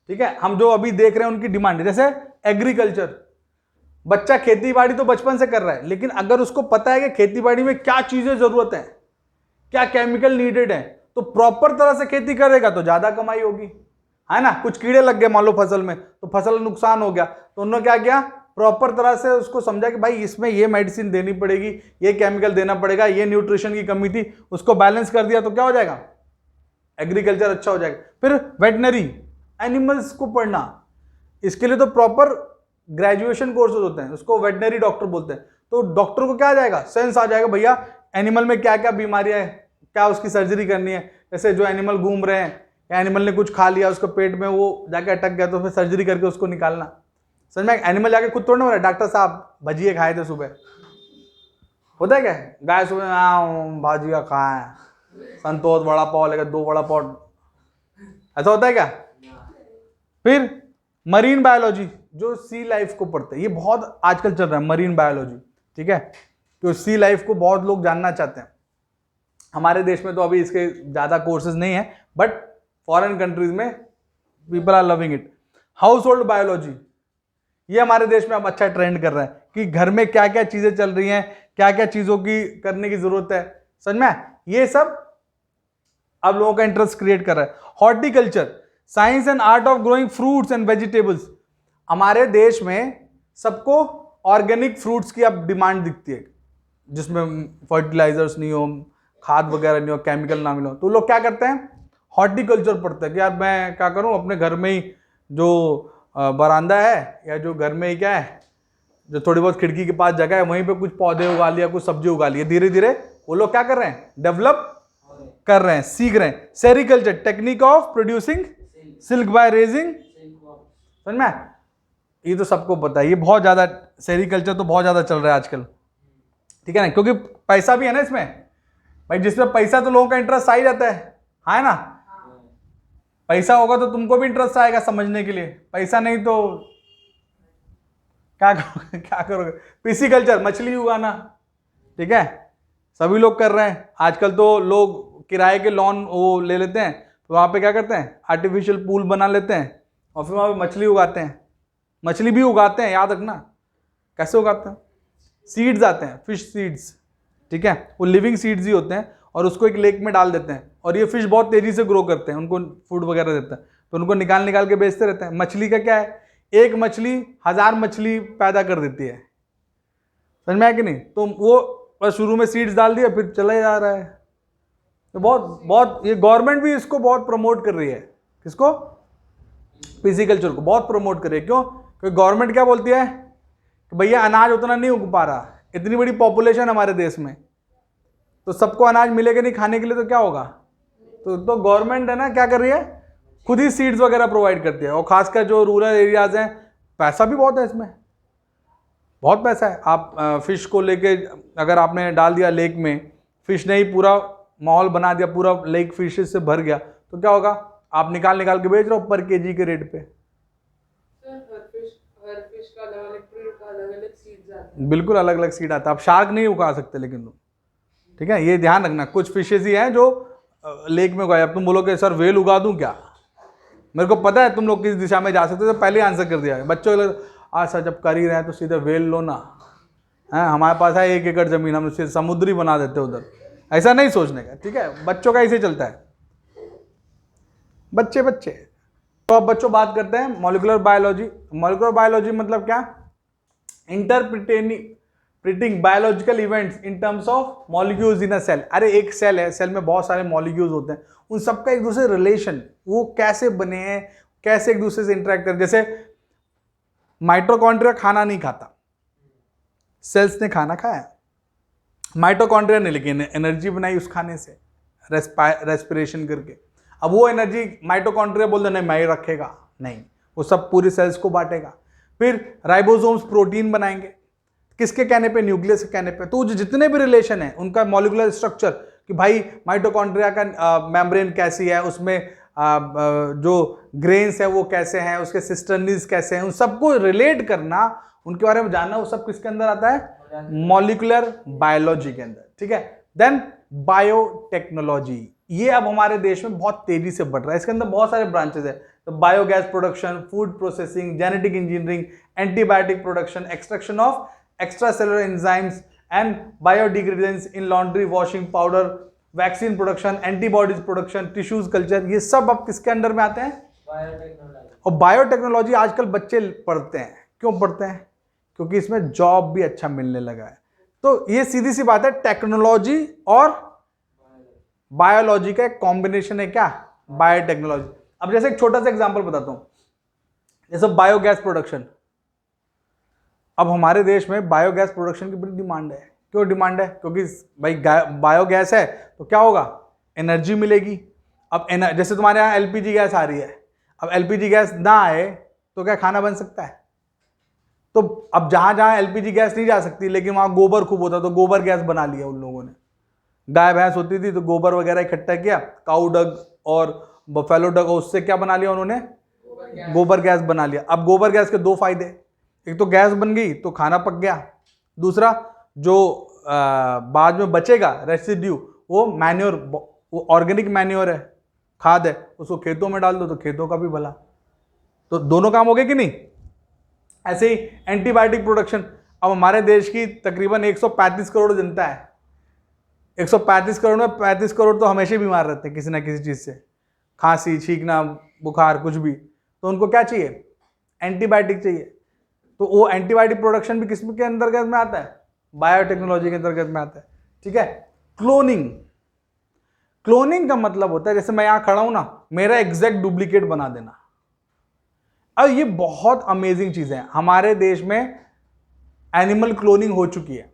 ठीक है, हम जो अभी देख रहे हैं उनकी डिमांड, जैसे एग्रीकल्चर। बच्चा खेती बाड़ी तो बचपन से कर रहा है, लेकिन अगर उसको पता है कि खेती बाड़ी में क्या चीजें जरूरत है, क्या केमिकल नीडेड है, तो प्रॉपर तरह से खेती करेगा तो ज्यादा कमाई होगी, है ना। कुछ कीड़े लग गए मान लो फसल में, तो फसल नुकसान हो गया, तो उन्होंने क्या किया, प्रॉपर तरह से उसको समझा कि भाई इसमें ये मेडिसिन देनी पड़ेगी, ये केमिकल देना पड़ेगा, ये न्यूट्रिशन की कमी थी, उसको बैलेंस कर दिया तो क्या हो जाएगा, एग्रीकल्चर अच्छा हो जाएगा। फिर वेटनरी, एनिमल्स को पढ़ना, इसके लिए तो प्रॉपर ग्रेजुएशन कोर्सेज होते हैं, उसको वेटनरी डॉक्टर बोलते हैं। तो डॉक्टर को क्या आ जाएगा, सेंस आ जाएगा भैया एनिमल में क्या क्या बीमारियां हैं, क्या उसकी सर्जरी करनी है। जैसे जो एनिमल घूम रहे हैं, या एनिमल ने कुछ खा लिया उसको पेट में, वो जाके अटक गया, तो फिर सर्जरी करके उसको निकालना। समझ में? एनिमल जाके खुद तोड़ने वाला, डॉक्टर साहब भजिए खाए थे सुबह, होता है क्या, गाय सुबह भाजिया खाए, संतोष वड़ा पाव लेकर 2 वड़ा पाव, ऐसा होता है क्या। फिर मरीन बायोलॉजी, जो सी लाइफ को पढ़ते हैं, ये बहुत आजकल चल रहा है मरीन बायोलॉजी। ठीक है, तो सी लाइफ को बहुत लोग जानना चाहते हैं। हमारे देश में तो अभी इसके ज्यादा कोर्सेज नहीं है, बट फॉरेन कंट्रीज में people are loving it. Household biology, ये हमारे देश में अब अच्छा ट्रेंड कर रहा है कि घर में क्या क्या चीजें चल रही हैं, क्या क्या चीजों की करने की जरूरत है। समझ में? ये सब अब लोगों का इंटरेस्ट क्रिएट कर रहा है। Horticulture, science and art of growing fruits and vegetables. हमारे देश में सबको ऑर्गेनिक फ्रूट्स की अब डिमांड दिखती है, जिसमें फर्टिलाइजर्स नहीं हो, खाद वगैरह नहीं हो, केमिकल ना मिलो। तो लोग क्या करते हैं, हॉर्टिकल्चर पढ़ते हैं कि यार मैं क्या करूं, अपने घर में ही जो बरामदा है या जो घर में ही क्या है, जो थोड़ी बहुत खिड़की के पास जगह है, वहीं पे कुछ पौधे उगा लिया, कुछ सब्जी उगा लिया। धीरे धीरे वो लोग क्या कर रहे हैं, डेवलप कर रहे हैं, सीख रहे हैं। Sericulture, technique of producing silk by raising. समझ में? ये तो सबको पता है, ये बहुत ज्यादा, सेरिकल्चर तो बहुत ज्यादा चल रहा है आजकल। ठीक है ना, क्योंकि पैसा भी है ना इसमें भाई, जिसमें पैसा तो लोगों का इंटरेस्ट आ ही जाता है ना। पैसा होगा तो तुमको भी इंटरेस्ट आएगा समझने के लिए, पैसा नहीं तो क्या करोगे, क्या करोगे। पिसिकल्चर, मछली उगाना। ठीक है, सभी लोग कर रहे हैं आजकल। तो लोग किराए के लॉन वो ले लेते हैं, तो वहां पे क्या करते हैं, आर्टिफिशियल पूल बना लेते हैं और फिर वहां पे मछली उगाते हैं। मछली भी उगाते हैं, याद रखना कैसे उगाते हैं, सीड्स आते हैं, फिश सीड्स। ठीक है, वो लिविंग सीड्स ही होते हैं और उसको एक लेक में डाल देते हैं, और ये फिश बहुत तेजी से ग्रो करते हैं, उनको फूड वगैरह देते हैं, तो उनको निकाल निकाल के बेचते रहते हैं। मछली का क्या है, एक मछली 1000 मछली पैदा कर देती है। समझ में आया कि नहीं? तो वो बस शुरू में सीड्स डाल दिया, फिर चला जा रहा है। तो बहुत बहुत ये गवर्नमेंट भी इसको बहुत प्रमोट कर रही है। किसको? पिसिकल्चर को बहुत प्रमोट कर रही है। क्यों? क्योंकि गवर्नमेंट क्या बोलती है कि भैया अनाज उतना नहीं उग पा रहा, इतनी बड़ी पॉपुलेशन हमारे देश में, तो सबको अनाज मिलेगा नहीं खाने के लिए, तो क्या होगा। तो गवर्नमेंट है ना क्या कर रही है, खुद ही सीड्स वगैरह प्रोवाइड करती है। और खासकर जो रूरल एरियाज हैं, पैसा भी बहुत है इसमें, बहुत पैसा है। आप फिश को लेके अगर आपने डाल दिया लेक में, फिश ने ही पूरा माहौल बना दिया, पूरा लेक फिशेस से भर गया, तो क्या होगा, आप निकाल निकाल के बेच रहे हो पर केजी के रेट पे। हर फिश का अलग-अलग सीड्स आते हैं। बिल्कुल अलग अलग सीड आता है। आप शार्क नहीं उगा सकते लेकिन तुम, ठीक है, ये ध्यान रखना। कुछ फिशेज ही हैं जो लेक में उगाए। अब तुम बोलोगे सर वेल उगा दूं क्या, मेरे को पता है तुम लोग किस दिशा में जा सकते हो, तो पहले आंसर कर दिया है बच्चों के लिए। आज सर जब कर ही रहे हैं तो सीधे वेल लो ना, है हमारे पास है 1 एकड़ जमीन, हम सीधे समुद्री बना देते उधर। ऐसा नहीं सोचने का, ठीक है, बच्चों का ऐसे चलता है, बच्चे बच्चे। तो अब बच्चों बात करते हैं मॉलिक्यूलर बायोलॉजी। मॉलिक्यूलर बायोलॉजी मतलब क्या, interpreting biological events in terms of molecules in a cell. अरे एक सेल है, सेल में बहुत सारे मॉलिक्यूल्स होते हैं, उन सबका एक दूसरे रिलेशन, वो कैसे बने हैं, कैसे एक दूसरे से इंटरेक्ट करते। जैसे माइटोकॉन्ड्रिया खाना नहीं खाता, सेल्स ने खाना खाया, माइटोकॉन्ड्रिया ने लेकिन एनर्जी बनाई उस खाने से, रेस्पिरेशन करके। अब वो एनर्जी माइटोकॉन्ड्रिया बोल दे नहीं मैं ही रखेगा, नहीं, वो सब पूरी सेल्स को बांटेगा। फिर राइबोसोम्स प्रोटीन बनाएंगे, किसके कहने पे? न्यूक्लियस के कहने पे। तो जो जितने भी रिलेशन है उनका मॉलिक्यूलर स्ट्रक्चर, कि भाई माइटोकॉन्ड्रिया का मेम्ब्रेन कैसी है, उसमें जो ग्रेन्स है वो कैसे हैं, उसके सिस्टर्नीज कैसे हैं, उन सबको रिलेट करना, उनके बारे में जानना, वो सब किसके अंदर आता है? मॉलिक्यूलर बायोलॉजी के अंदर। ठीक है। देन बायोटेक्नोलॉजी, ये अब हमारे देश में बहुत तेजी से बढ़ रहा है। इसके अंदर बहुत सारे ब्रांचेस है। तो biogas production, food processing, genetic engineering, antibiotic production, extraction of extra cellular enzymes and biodegradants in laundry, washing powder, vaccine production, antibodies production, tissues culture, ये सब अब किसके अंडर में आते हैं? बायोटेक्नोलॉजी। और बायोटेक्नोलॉजी आजकल बच्चे पढ़ते हैं। क्यों पढ़ते हैं? क्योंकि इसमें जॉब भी अच्छा मिलने लगा है। तो ये सीधी सी बात है, टेक्नोलॉजी और बायोलॉजी का एक कॉम्बिनेशन है क्या? बायोटेक्नोलॉजी। अब जैसे एक छोटा सा एग्जांपल बताता हूं, जैसे बायोगैस प्रोडक्शन। अब हमारे देश में बायोगैस प्रोडक्शन की बड़ी डिमांड है। क्यों डिमांड है? क्योंकि भाई बायोगैस है तो क्या होगा? एनर्जी मिलेगी। अब जैसे तुम्हारे यहाँ एलपीजी गैस आ रही है, अब एलपीजी गैस ना आए तो क्या खाना बन सकता है? तो अब जहां जहां एलपीजी गैस नहीं जा सकती, लेकिन वहां गोबर खूब होता, तो गोबर गैस बना लिया उन लोगों ने। गाय भैंस होती थी तो गोबर वगैरह इकट्ठा किया, काऊ डग और बफेलो डग, उससे क्या बना लिया उन्होंने? गोबर गैस बना लिया। अब गोबर गैस के दो फायदे, एक तो गैस बन गई तो खाना पक गया, दूसरा जो बाद में बचेगा रेसिड्यू, वो मैन्योर, वो ऑर्गेनिक मैन्योर है, खाद है, उसको खेतों में डाल दो तो खेतों का भी भला। तो दोनों काम हो गए कि नहीं? ऐसे ही एंटीबायोटिक प्रोडक्शन। अब हमारे देश की तकरीबन 135 करोड़ जनता है। 135 करोड़ में 35 करोड़ तो हमेशा बीमार रहते हैं किसी ना किसी चीज़ से, खांसी, छींकना, बुखार, कुछ भी। तो उनको क्या चाहिए? एंटीबायोटिक चाहिए। तो वो एंटीबायोटिक प्रोडक्शन भी किस के अंतर्गत में आता है? बायोटेक्नोलॉजी के अंतर्गत में आता है। ठीक है। क्लोनिंग, क्लोनिंग का मतलब होता है जैसे मैं यहां खड़ा हूं ना, मेरा एग्जैक्ट डुप्लीकेट बना देना। अब ये बहुत अमेजिंग चीज है। हमारे देश में एनिमल क्लोनिंग हो चुकी है।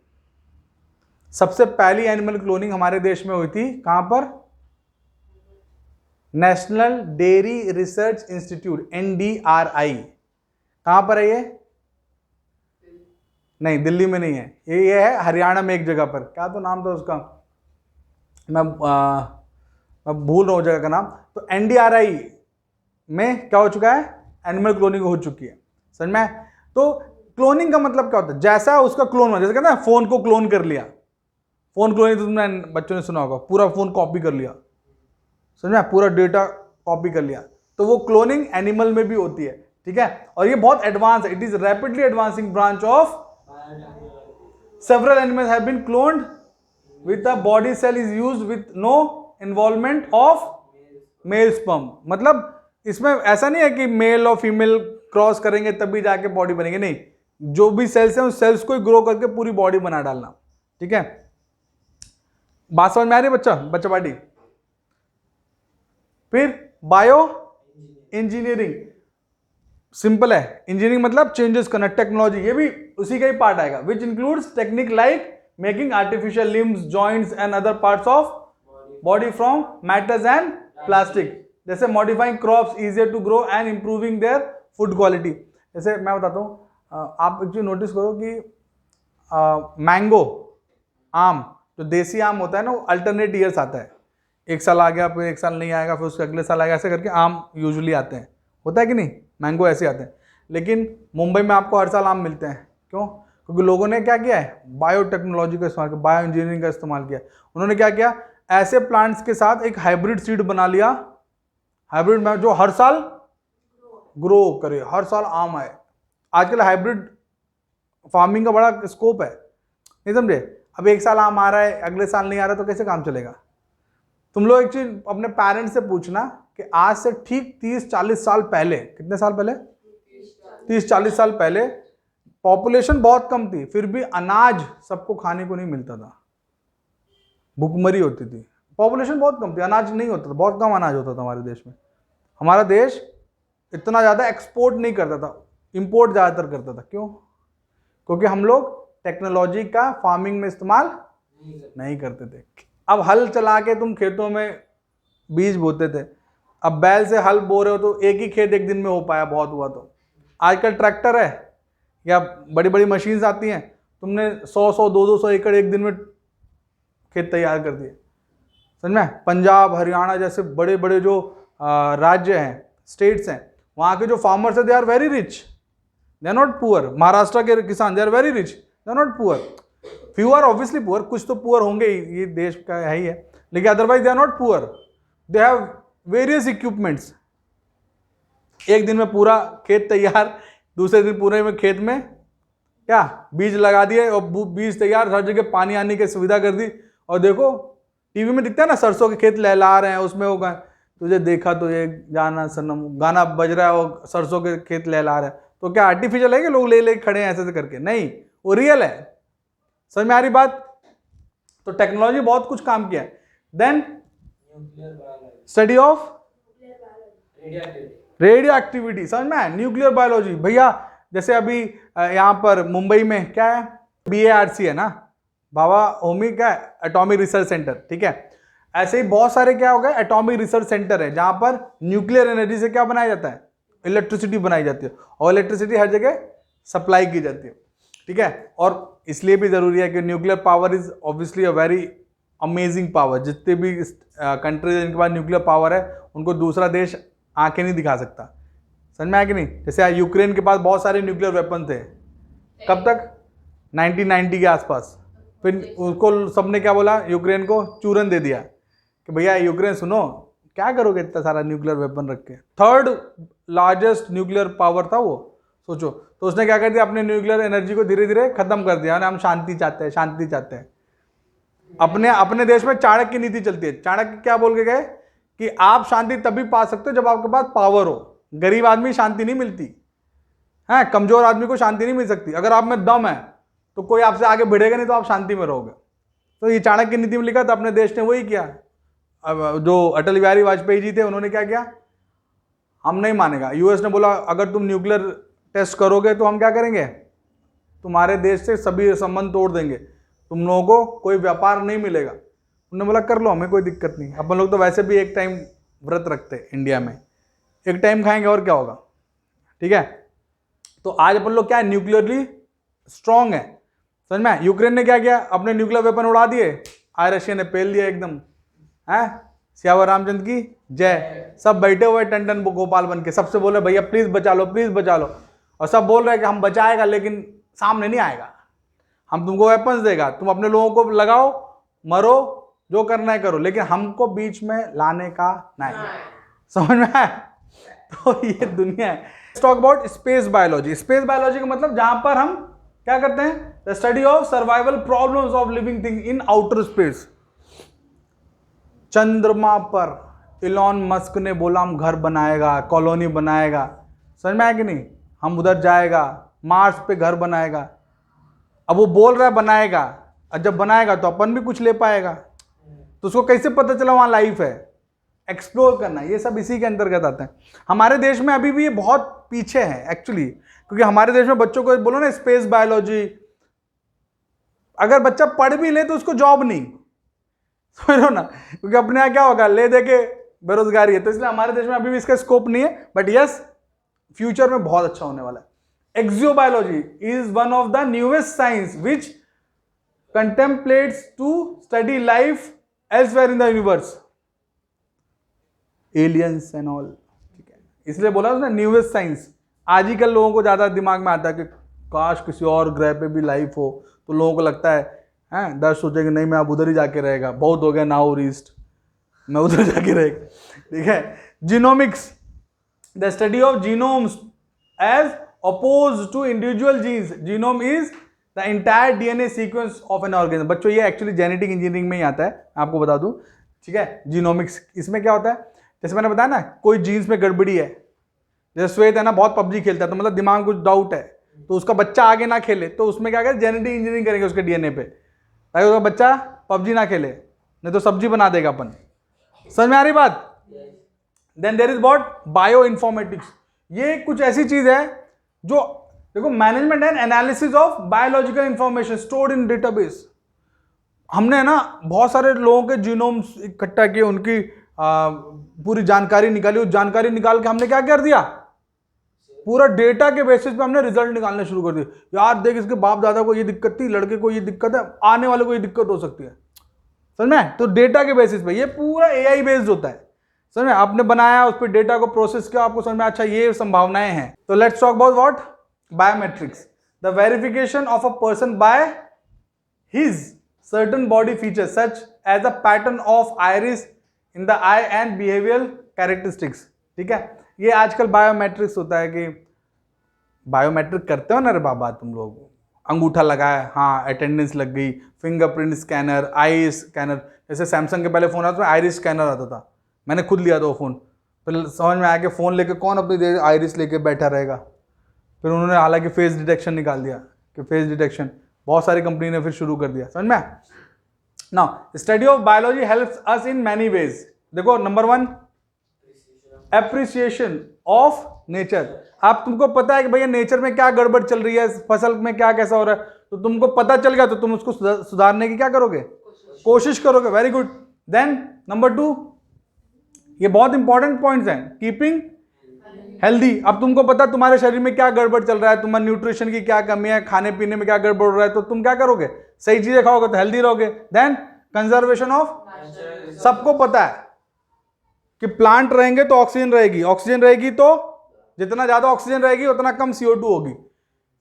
सबसे पहली एनिमल क्लोनिंग हमारे देश में हुई थी कहां पर? National dairy research institute, NDRI। कहां पर है ये? नहीं, दिल्ली में नहीं है ये है हरियाणा में एक जगह पर। क्या तो नाम था उसका, मैं भूल रहा हूं जगह का नाम। तो NDRI में क्या हो चुका है? एनिमल क्लोनिंग हो चुकी है। समझ में? तो क्लोनिंग का मतलब क्या होता है? जैसा उसका क्लोन हो, जैसे कहते हैं फोन को क्लोन कर लिया। फोन क्लोनिंग तो तुमने बच्चों ने सुना होगा, पूरा फोन कॉपी कर लिया, समझ में? पूरा डेटा कॉपी कर लिया। तो वो क्लोनिंग एनिमल में भी होती है। ठीक है। और ये बहुत एडवांस है। It is rapidly advancing branch of several animals have been cloned with the body cell is used with no involvement of male sperm। मतलब इसमें ऐसा नहीं है कि मेल और फीमेल क्रॉस करेंगे तभी जाके बॉडी बनेगी, नहीं, जो भी सेल्स हैं उस सेल्स को ग्रो करके पूरी बॉडी बना डालना। ठीक है। बात समझ में आ रही है बच्चा पार्टी? फिर बायो इंजीनियरिंग, सिंपल है। इंजीनियरिंग मतलब चेंजेस करना, टेक्नोलॉजी, ये भी उसी का ही पार्ट आएगा। Which includes technique like making artificial limbs, joints and other parts of body from matters and plastic, जैसे modifying crops easier to grow and improving their food quality. जैसे मैं बताता हूँ, आप एक चीज नोटिस करो कि मैंगो, आम, जो देसी आम होता है ना, वो अल्टरनेट ईयर्स आता है। एक साल आ गया, फिर एक साल नहीं आएगा, फिर उसके अगले साल आएगा, ऐसे करके आम यूजुअली आते हैं। होता है कि नहीं? मैंगो ऐसे आते हैं। लेकिन मुंबई में आपको हर साल आम मिलते हैं। क्यों? क्योंकि लोगों ने क्या किया है? बायोटेक्नोलॉजी का इस्तेमाल किया, बायो इंजीनियरिंग का इस्तेमाल किया। उन्होंने क्या किया? ऐसे प्लांट्स के साथ एक हाइब्रिड सीड बना लिया, हाइब्रिड में जो हर साल ग्रो करे, हर साल आम आए। आजकल हाइब्रिड फार्मिंग का बड़ा स्कोप है, नहीं समझे? अब एक साल आम आ रहा है, अगले साल नहीं आ रहा, तो कैसे काम चलेगा? तुम लोग एक चीज अपने पेरेंट्स से पूछना कि आज से ठीक 30-40 साल पहले, कितने साल पहले? 30-40 साल पहले पॉपुलेशन बहुत कम थी, फिर भी अनाज सबको खाने को नहीं मिलता था, भूखमरी होती थी। पॉपुलेशन बहुत कम थी, अनाज नहीं होता था, बहुत कम अनाज होता था हमारे देश में। हमारा देश इतना ज़्यादा एक्सपोर्ट नहीं करता था, इंपोर्ट ज़्यादातर करता था। क्यों? क्योंकि हम लोग टेक्नोलॉजी का फार्मिंग में इस्तेमाल नहीं करते थे। अब हल चला के तुम खेतों में बीज बोते थे, अब बैल से हल बो रहे हो तो एक ही खेत एक दिन में हो पाया, बहुत हुआ तो। आजकल ट्रैक्टर है या बड़ी बड़ी मशीन्स आती हैं, तुमने 100 200 एकड़ एक दिन में खेत तैयार कर दिए। समझ में? पंजाब हरियाणा जैसे बड़े बड़े जो राज्य हैं, स्टेट्स हैं, वहाँ के जो फार्मर्स है they are very rich, they are not poor. Maharashtra के किसान they are very rich, they are not poor. Few are obviously poor, कुछ तो पुअर होंगे ही, ये देश का है ही है, लेकिन otherwise they are not poor. They have various equipments. एक दिन में पूरा खेत तैयार, दूसरे दिन पूरे में खेत में क्या बीज लगा दिए और बीज तैयार, हर जगह पानी आने की सुविधा कर दी। और देखो टीवी में दिखता है ना, सरसों के खेत लहला रहे हैं, उसमें होगा तुझे देखा तो ये जाना सनम गाना बज रहा है और सरसों के खेत लहला रहे हैं। तो क्या आर्टिफिशियल है कि लोग ले खड़े हैं ऐसे करके? नहीं, वो रियल है। समझ में आ रही बात? तो टेक्नोलॉजी बहुत कुछ काम किया है। Then study of radioactivity, समझ में? न्यूक्लियर बायोलॉजी भैया, जैसे अभी यहाँ पर मुंबई में क्या है, BARC है ना, बाबा होमी का एटॉमिक रिसर्च सेंटर, ठीक है। ऐसे ही बहुत सारे क्या हो गए एटॉमिक रिसर्च सेंटर है जहां पर न्यूक्लियर एनर्जी से क्या बनाया जाता है, इलेक्ट्रिसिटी बनाई जाती है, और इलेक्ट्रिसिटी हर जगह सप्लाई की जाती है, ठीक है। और इसलिए भी जरूरी है कि nuclear power is obviously a very amazing power. जितने भी कंट्रीज जिनके पास न्यूक्लियर पावर है उनको दूसरा देश आंखें नहीं दिखा सकता। समझ में आया कि नहीं? जैसे यूक्रेन के पास बहुत सारे न्यूक्लियर वेपन थे, कब तक, 1990 के आसपास। फिर उसको सबने क्या बोला, यूक्रेन को चूरन दे दिया कि भैया यूक्रेन सुनो, क्या करोगे इतना सारा न्यूक्लियर वेपन रख के। थर्ड लार्जेस्ट न्यूक्लियर पावर था वो, सोचो। तो उसने क्या कर दिया, अपने न्यूक्लियर एनर्जी को धीरे धीरे खत्म कर दिया। हम शांति चाहते हैं, शांति चाहते हैं। अपने देश में चाणक्य की नीति चलती है। चाणक्य क्या बोल के गए कि आप शांति तभी पा सकते हो जब आपके पास पावर हो। गरीब आदमी शांति नहीं मिलती है, कमजोर आदमी को शांति नहीं मिल सकती। अगर आप में दम है तो कोई आपसे आगे बढ़ेगा नहीं, तो आप शांति में रहोगे। तो ये चाणक्य की नीति में लिखा था, अपने देश ने वही किया। अब जो अटल बिहारी वाजपेयी जी थे उन्होंने क्या किया, हम नहीं मानेगा। यूएस ने बोला अगर तुम न्यूक्लियर टेस्ट करोगे तो हम क्या करेंगे, तुम्हारे देश से सभी संबंध तोड़ देंगे, तुम लोगों को कोई व्यापार नहीं मिलेगा। उन्होंने बोला कर लो, हमें कोई दिक्कत नहीं। अपन लोग तो वैसे भी एक टाइम व्रत रखते हैं इंडिया में, एक टाइम खाएंगे और क्या होगा, ठीक है। तो आज अपन लोग क्या है, न्यूक्लियरली स्ट्रांग है। समझ में? यूक्रेन ने क्या किया, अपने न्यूक्लियर वेपन उड़ा दिए, आज रशिया ने पेल दिया एकदम। है सियावर रामचंद्र की जय। सब बैठे हुए टंडन गोपाल बन के, सबसे बोल रहे भैया प्लीज बचा लो, प्लीज बचा लो। और सब बोल रहे हैं कि हम बचाएगा लेकिन सामने नहीं आएगा, हम तुमको वेपन्स देगा, तुम अपने लोगों को लगाओ, मरो, जो करना है करो, लेकिन हमको बीच में लाने का नहीं। समझ में आया? तो ये दुनिया है। Talk about space biology. Space biology का मतलब जहां पर हम क्या करते हैं, the study of survival problems of living thing in outer space. चंद्रमा पर इलॉन मस्क ने बोला हम घर बनाएगा, कॉलोनी बनाएगा। समझ में आया कि नहीं? हम उधर जाएगा, मार्स पे घर बनाएगा। अब वो बोल रहा है बनाएगा, और जब बनाएगा तो अपन भी कुछ ले पाएगा। तो उसको कैसे पता चला वहां लाइफ है? एक्सप्लोर करना, ये सब इसी के अंतर्गत आता है। हमारे देश में अभी भी ये बहुत पीछे है एक्चुअली, क्योंकि हमारे देश में बच्चों को बोलो ना स्पेस बायोलॉजी, अगर बच्चा पढ़ भी ले तो उसको जॉब नहीं, समझो ना, क्योंकि अपने यहाँ क्या होगा, ले दे के बेरोजगारी है। तो इसलिए हमारे देश में अभी भी इसका स्कोप नहीं है, बट यस फ्यूचर में बहुत अच्छा होने वाला है। Exobiology is one of the newest science which contemplates to study life elsewhere in the universe, aliens and all, ठीक है। इसलिए बोला उसने न्यूएस्ट साइंस। आज ही कल लोगों को ज्यादा दिमाग में आता है कि काश किसी और ग्रह पे भी लाइफ हो, तो लोगों को लगता है दर्द सोचेंगे नहीं मैं अब उधर ही जाके रहेगा, बहुत हो गया नाउ ईस्ट, मैं उधर जाके रहेगा, ठीक है। Genomics, the study of genomes as opposed to individual genes. Genome is the entire DNA sequence of an organism. बच्चों ये एक्चुअली जेनेटिक इंजीनियरिंग में ही आता है, आपको बता दूं, ठीक है। जीनोमिक्स, इसमें क्या होता है, जैसे मैंने बताया ना, कोई जीन्स में गड़बड़ी है, जैसे श्वेत है ना बहुत पबजी खेलता है, तो मतलब दिमाग में कुछ डाउट है, तो उसका बच्चा आगे ना खेले, तो उसमें क्या करें, जेनेटिक इंजीनियरिंग करेंगे उसके डीएनए पे, ताकि उसका बच्चा पबजी ना खेले, नहीं तो सब्जी बना देगा अपन। समझ में आ रही बात? Then there is what, bioinformatics. ये कुछ ऐसी चीज है जो देखो, management and analysis of biological information stored in database. हमने ना बहुत सारे लोगों के जीनोम्स इकट्ठा किए, उनकी पूरी जानकारी निकाली, उस जानकारी निकाल के हमने क्या कर दिया, पूरा डेटा के बेसिस पे हमने रिजल्ट निकालने शुरू कर दिए। यार देख, इसके बाप दादा को ये दिक्कत थी, लड़के को ये दिक्कत है, आने वाले को ये दिक्कत हो सकती है। समझ में? तो डेटा के बेसिस पे ये पूरा एआई बेस्ड होता है। समझ में? आपने बनाया, उस पर डेटा को प्रोसेस किया, आपको समझ में अच्छा ये संभावनाएं हैं। तो let's talk about what? Biometrics, the verification of a person by his certain body features such as a pattern of iris in the eye and behavioural characteristics. ठीक है, ये आजकल बायोमेट्रिक्स होता है कि बायोमेट्रिक करते हो ना रे बाबा तुम लोग, अंगूठा लगाया, हाँ अटेंडेंस लग गई, फिंगरप्रिंट स्कैनर, आई स्कैनर। जैसे सैमसंग के पहले फ़ोन आता था, आइरिस स्कैनर आता था, मैंने खुद लिया था वो फ़ोन। फिर समझ में आया कि फ़ोन लेके कौन अपनी आइरिस लेके बैठा रहेगा। फिर उन्होंने हालांकि फेस डिटेक्शन निकाल दिया कि फेस डिटेक्शन बहुत सारी कंपनी ने फिर शुरू कर दिया। समझ में? Now study of biology helps us in many ways. देखो नंबर 1, एप्रिसिएशन ऑफ नेचर। आप तुमको पता है कि भैया नेचर में क्या गड़बड़ चल रही है, फसल में क्या कैसा हो रहा है, तो तुमको पता चल गया तो तुम उसको सुधारने की क्या करोगे? कोशिश करोगे। Very good. देन नंबर 2, ये बहुत इंपॉर्टेंट पॉइंट्स हैं, कीपिंग हेल्दी। अब तुमको पता तुम्हारे शरीर में क्या गड़बड़ चल रहा है, तुम्हारे न्यूट्रिशन की क्या कमी है, खाने पीने में क्या गड़बड़ हो रहा है, तो तुम क्या करोगे? सही चीजें खाओगे तो हेल्दी रहोगे। देन कंजर्वेशन ऑफ, सबको पता है कि प्लांट रहेंगे तो ऑक्सीजन रहेगी, ऑक्सीजन रहेगी तो जितना ज्यादा ऑक्सीजन रहेगी उतना कम CO2 होगी।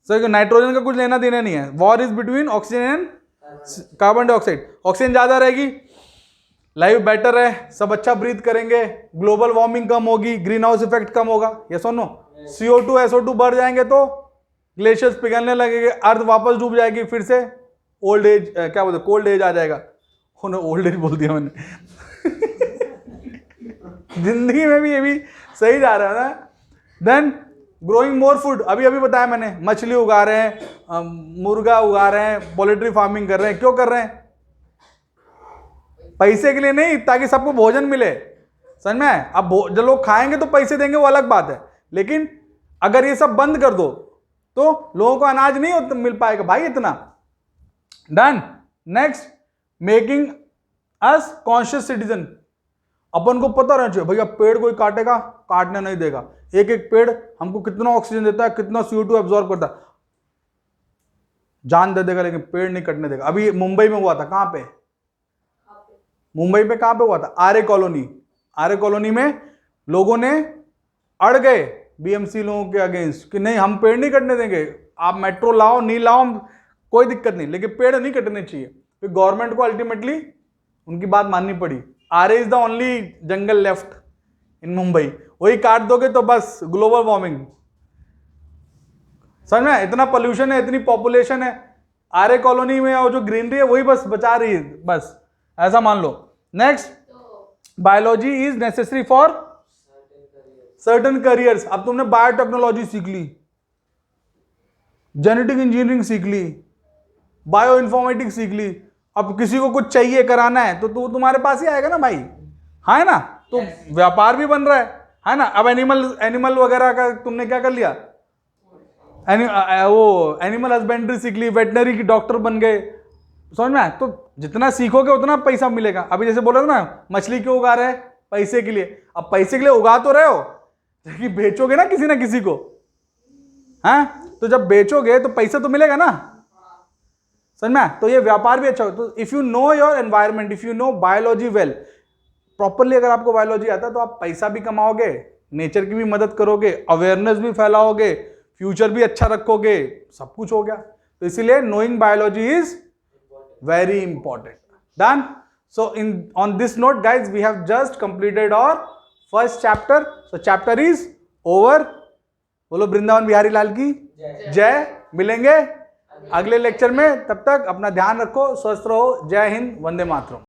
सर नाइट्रोजन का कुछ लेना देना नहीं है। War is between oxygen and carbon dioxide. Oxygen ज्यादा रहेगी, लाइफ बेटर है, सब अच्छा ब्रीथ करेंगे, ग्लोबल वार्मिंग कम होगी, ग्रीन हाउस इफेक्ट कम होगा। ये सुनो, CO2 SO2 बढ़ जाएंगे तो ग्लेशियर्स पिघलने लगेंगे, अर्थ वापस डूब जाएगी, फिर से ओल्ड एज, क्या बोलते, कोल्ड एज आ जाएगा। ओल्ड एज बोल दिया मैंने। जिंदगी में भी ये भी सही जा रहा है ना। देन ग्रोइंग मोर फूड, अभी बताया मैंने, मछली उगा रहे हैं, मुर्गा उगा रहे हैं, पोल्ट्री फार्मिंग कर रहे हैं। क्यों कर रहे हैं? पैसे के लिए नहीं, ताकि सबको भोजन मिले। समझ में? अब जो लोग खाएंगे तो पैसे देंगे, वो अलग बात है, लेकिन अगर ये सब बंद कर दो तो लोगों को अनाज नहीं मिल पाएगा भाई इतना। Done. Next, making us conscious citizen. अपन को पता रहना चाहिए भैया पेड़ कोई काटेगा, काटने नहीं देगा। एक एक पेड़ हमको कितना ऑक्सीजन देता है, कितना CO2 एब्जॉर्ब करता है, जान दे देगा, लेकिन पेड़ नहीं कटने देगा। अभी मुंबई में हुआ था, कहां पे? मुंबई में कहां पे हुआ था? आर्य कॉलोनी। आर्य कॉलोनी में लोगों ने अड़ गए BMC लोगों के अगेंस्ट कि नहीं हम पेड़ नहीं कटने देंगे, आप मेट्रो लाओ नहीं लाओ कोई दिक्कत नहीं, लेकिन पेड़ नहीं कटने चाहिए। फिर गवर्नमेंट को अल्टीमेटली उनकी बात माननी पड़ी। Aarey is the only jungle left in Mumbai, वही काट दोगे तो बस ग्लोबल वार्मिंग। समझ में? इतना पोल्यूशन है, इतनी पॉपुलेशन है, आर्य कॉलोनी में और जो ग्रीनरी है वही बस बचा रही है, बस ऐसा मान लो। Next, biology is necessary for certain careers. अब तुमने बायोटेक्नोलॉजी सीख ली, जेनेटिक इंजीनियरिंग सीख ली, बायो इन्फॉर्मेटिक्स सीख ली, अब किसी को कुछ चाहिए कराना है तो तुम्हारे पास ही आएगा ना भाई, है ना? तो व्यापार भी बन रहा है ना? अब एनिमल वगैरह का तुमने क्या कर लिया, वो एनिमल हस्बेंड्री सीख ली, वेटनरी की डॉक्टर बन गए। समझ में? तो जितना सीखोगे उतना पैसा मिलेगा। अभी जैसे बोल रहे थे ना, मछली क्यों उगा रहे हैं? पैसे के लिए। अब पैसे के लिए उगा तो रहे हो, लेकिन बेचोगे ना किसी को, हाँ? तो जब बेचोगे तो पैसा तो मिलेगा ना। समझ में? तो ये व्यापार भी अच्छा हो। तो if you know your environment, if you know biology well, properly अगर आपको बायोलॉजी आता है तो आप पैसा भी कमाओगे, नेचर की भी मदद करोगे, अवेयरनेस भी फैलाओगे, फ्यूचर भी अच्छा रखोगे, सब कुछ हो गया। तो इसीलिए knowing biology is very important. Done. So on this note guys, we have just completed our first chapter. So chapter is over. बोलो वृंदावन बिहारी लाल की जय। मिलेंगे अगले लेक्चर में, तब तक अपना ध्यान रखो, स्वस्थ रहो। जय हिंद, वंदे मातरम।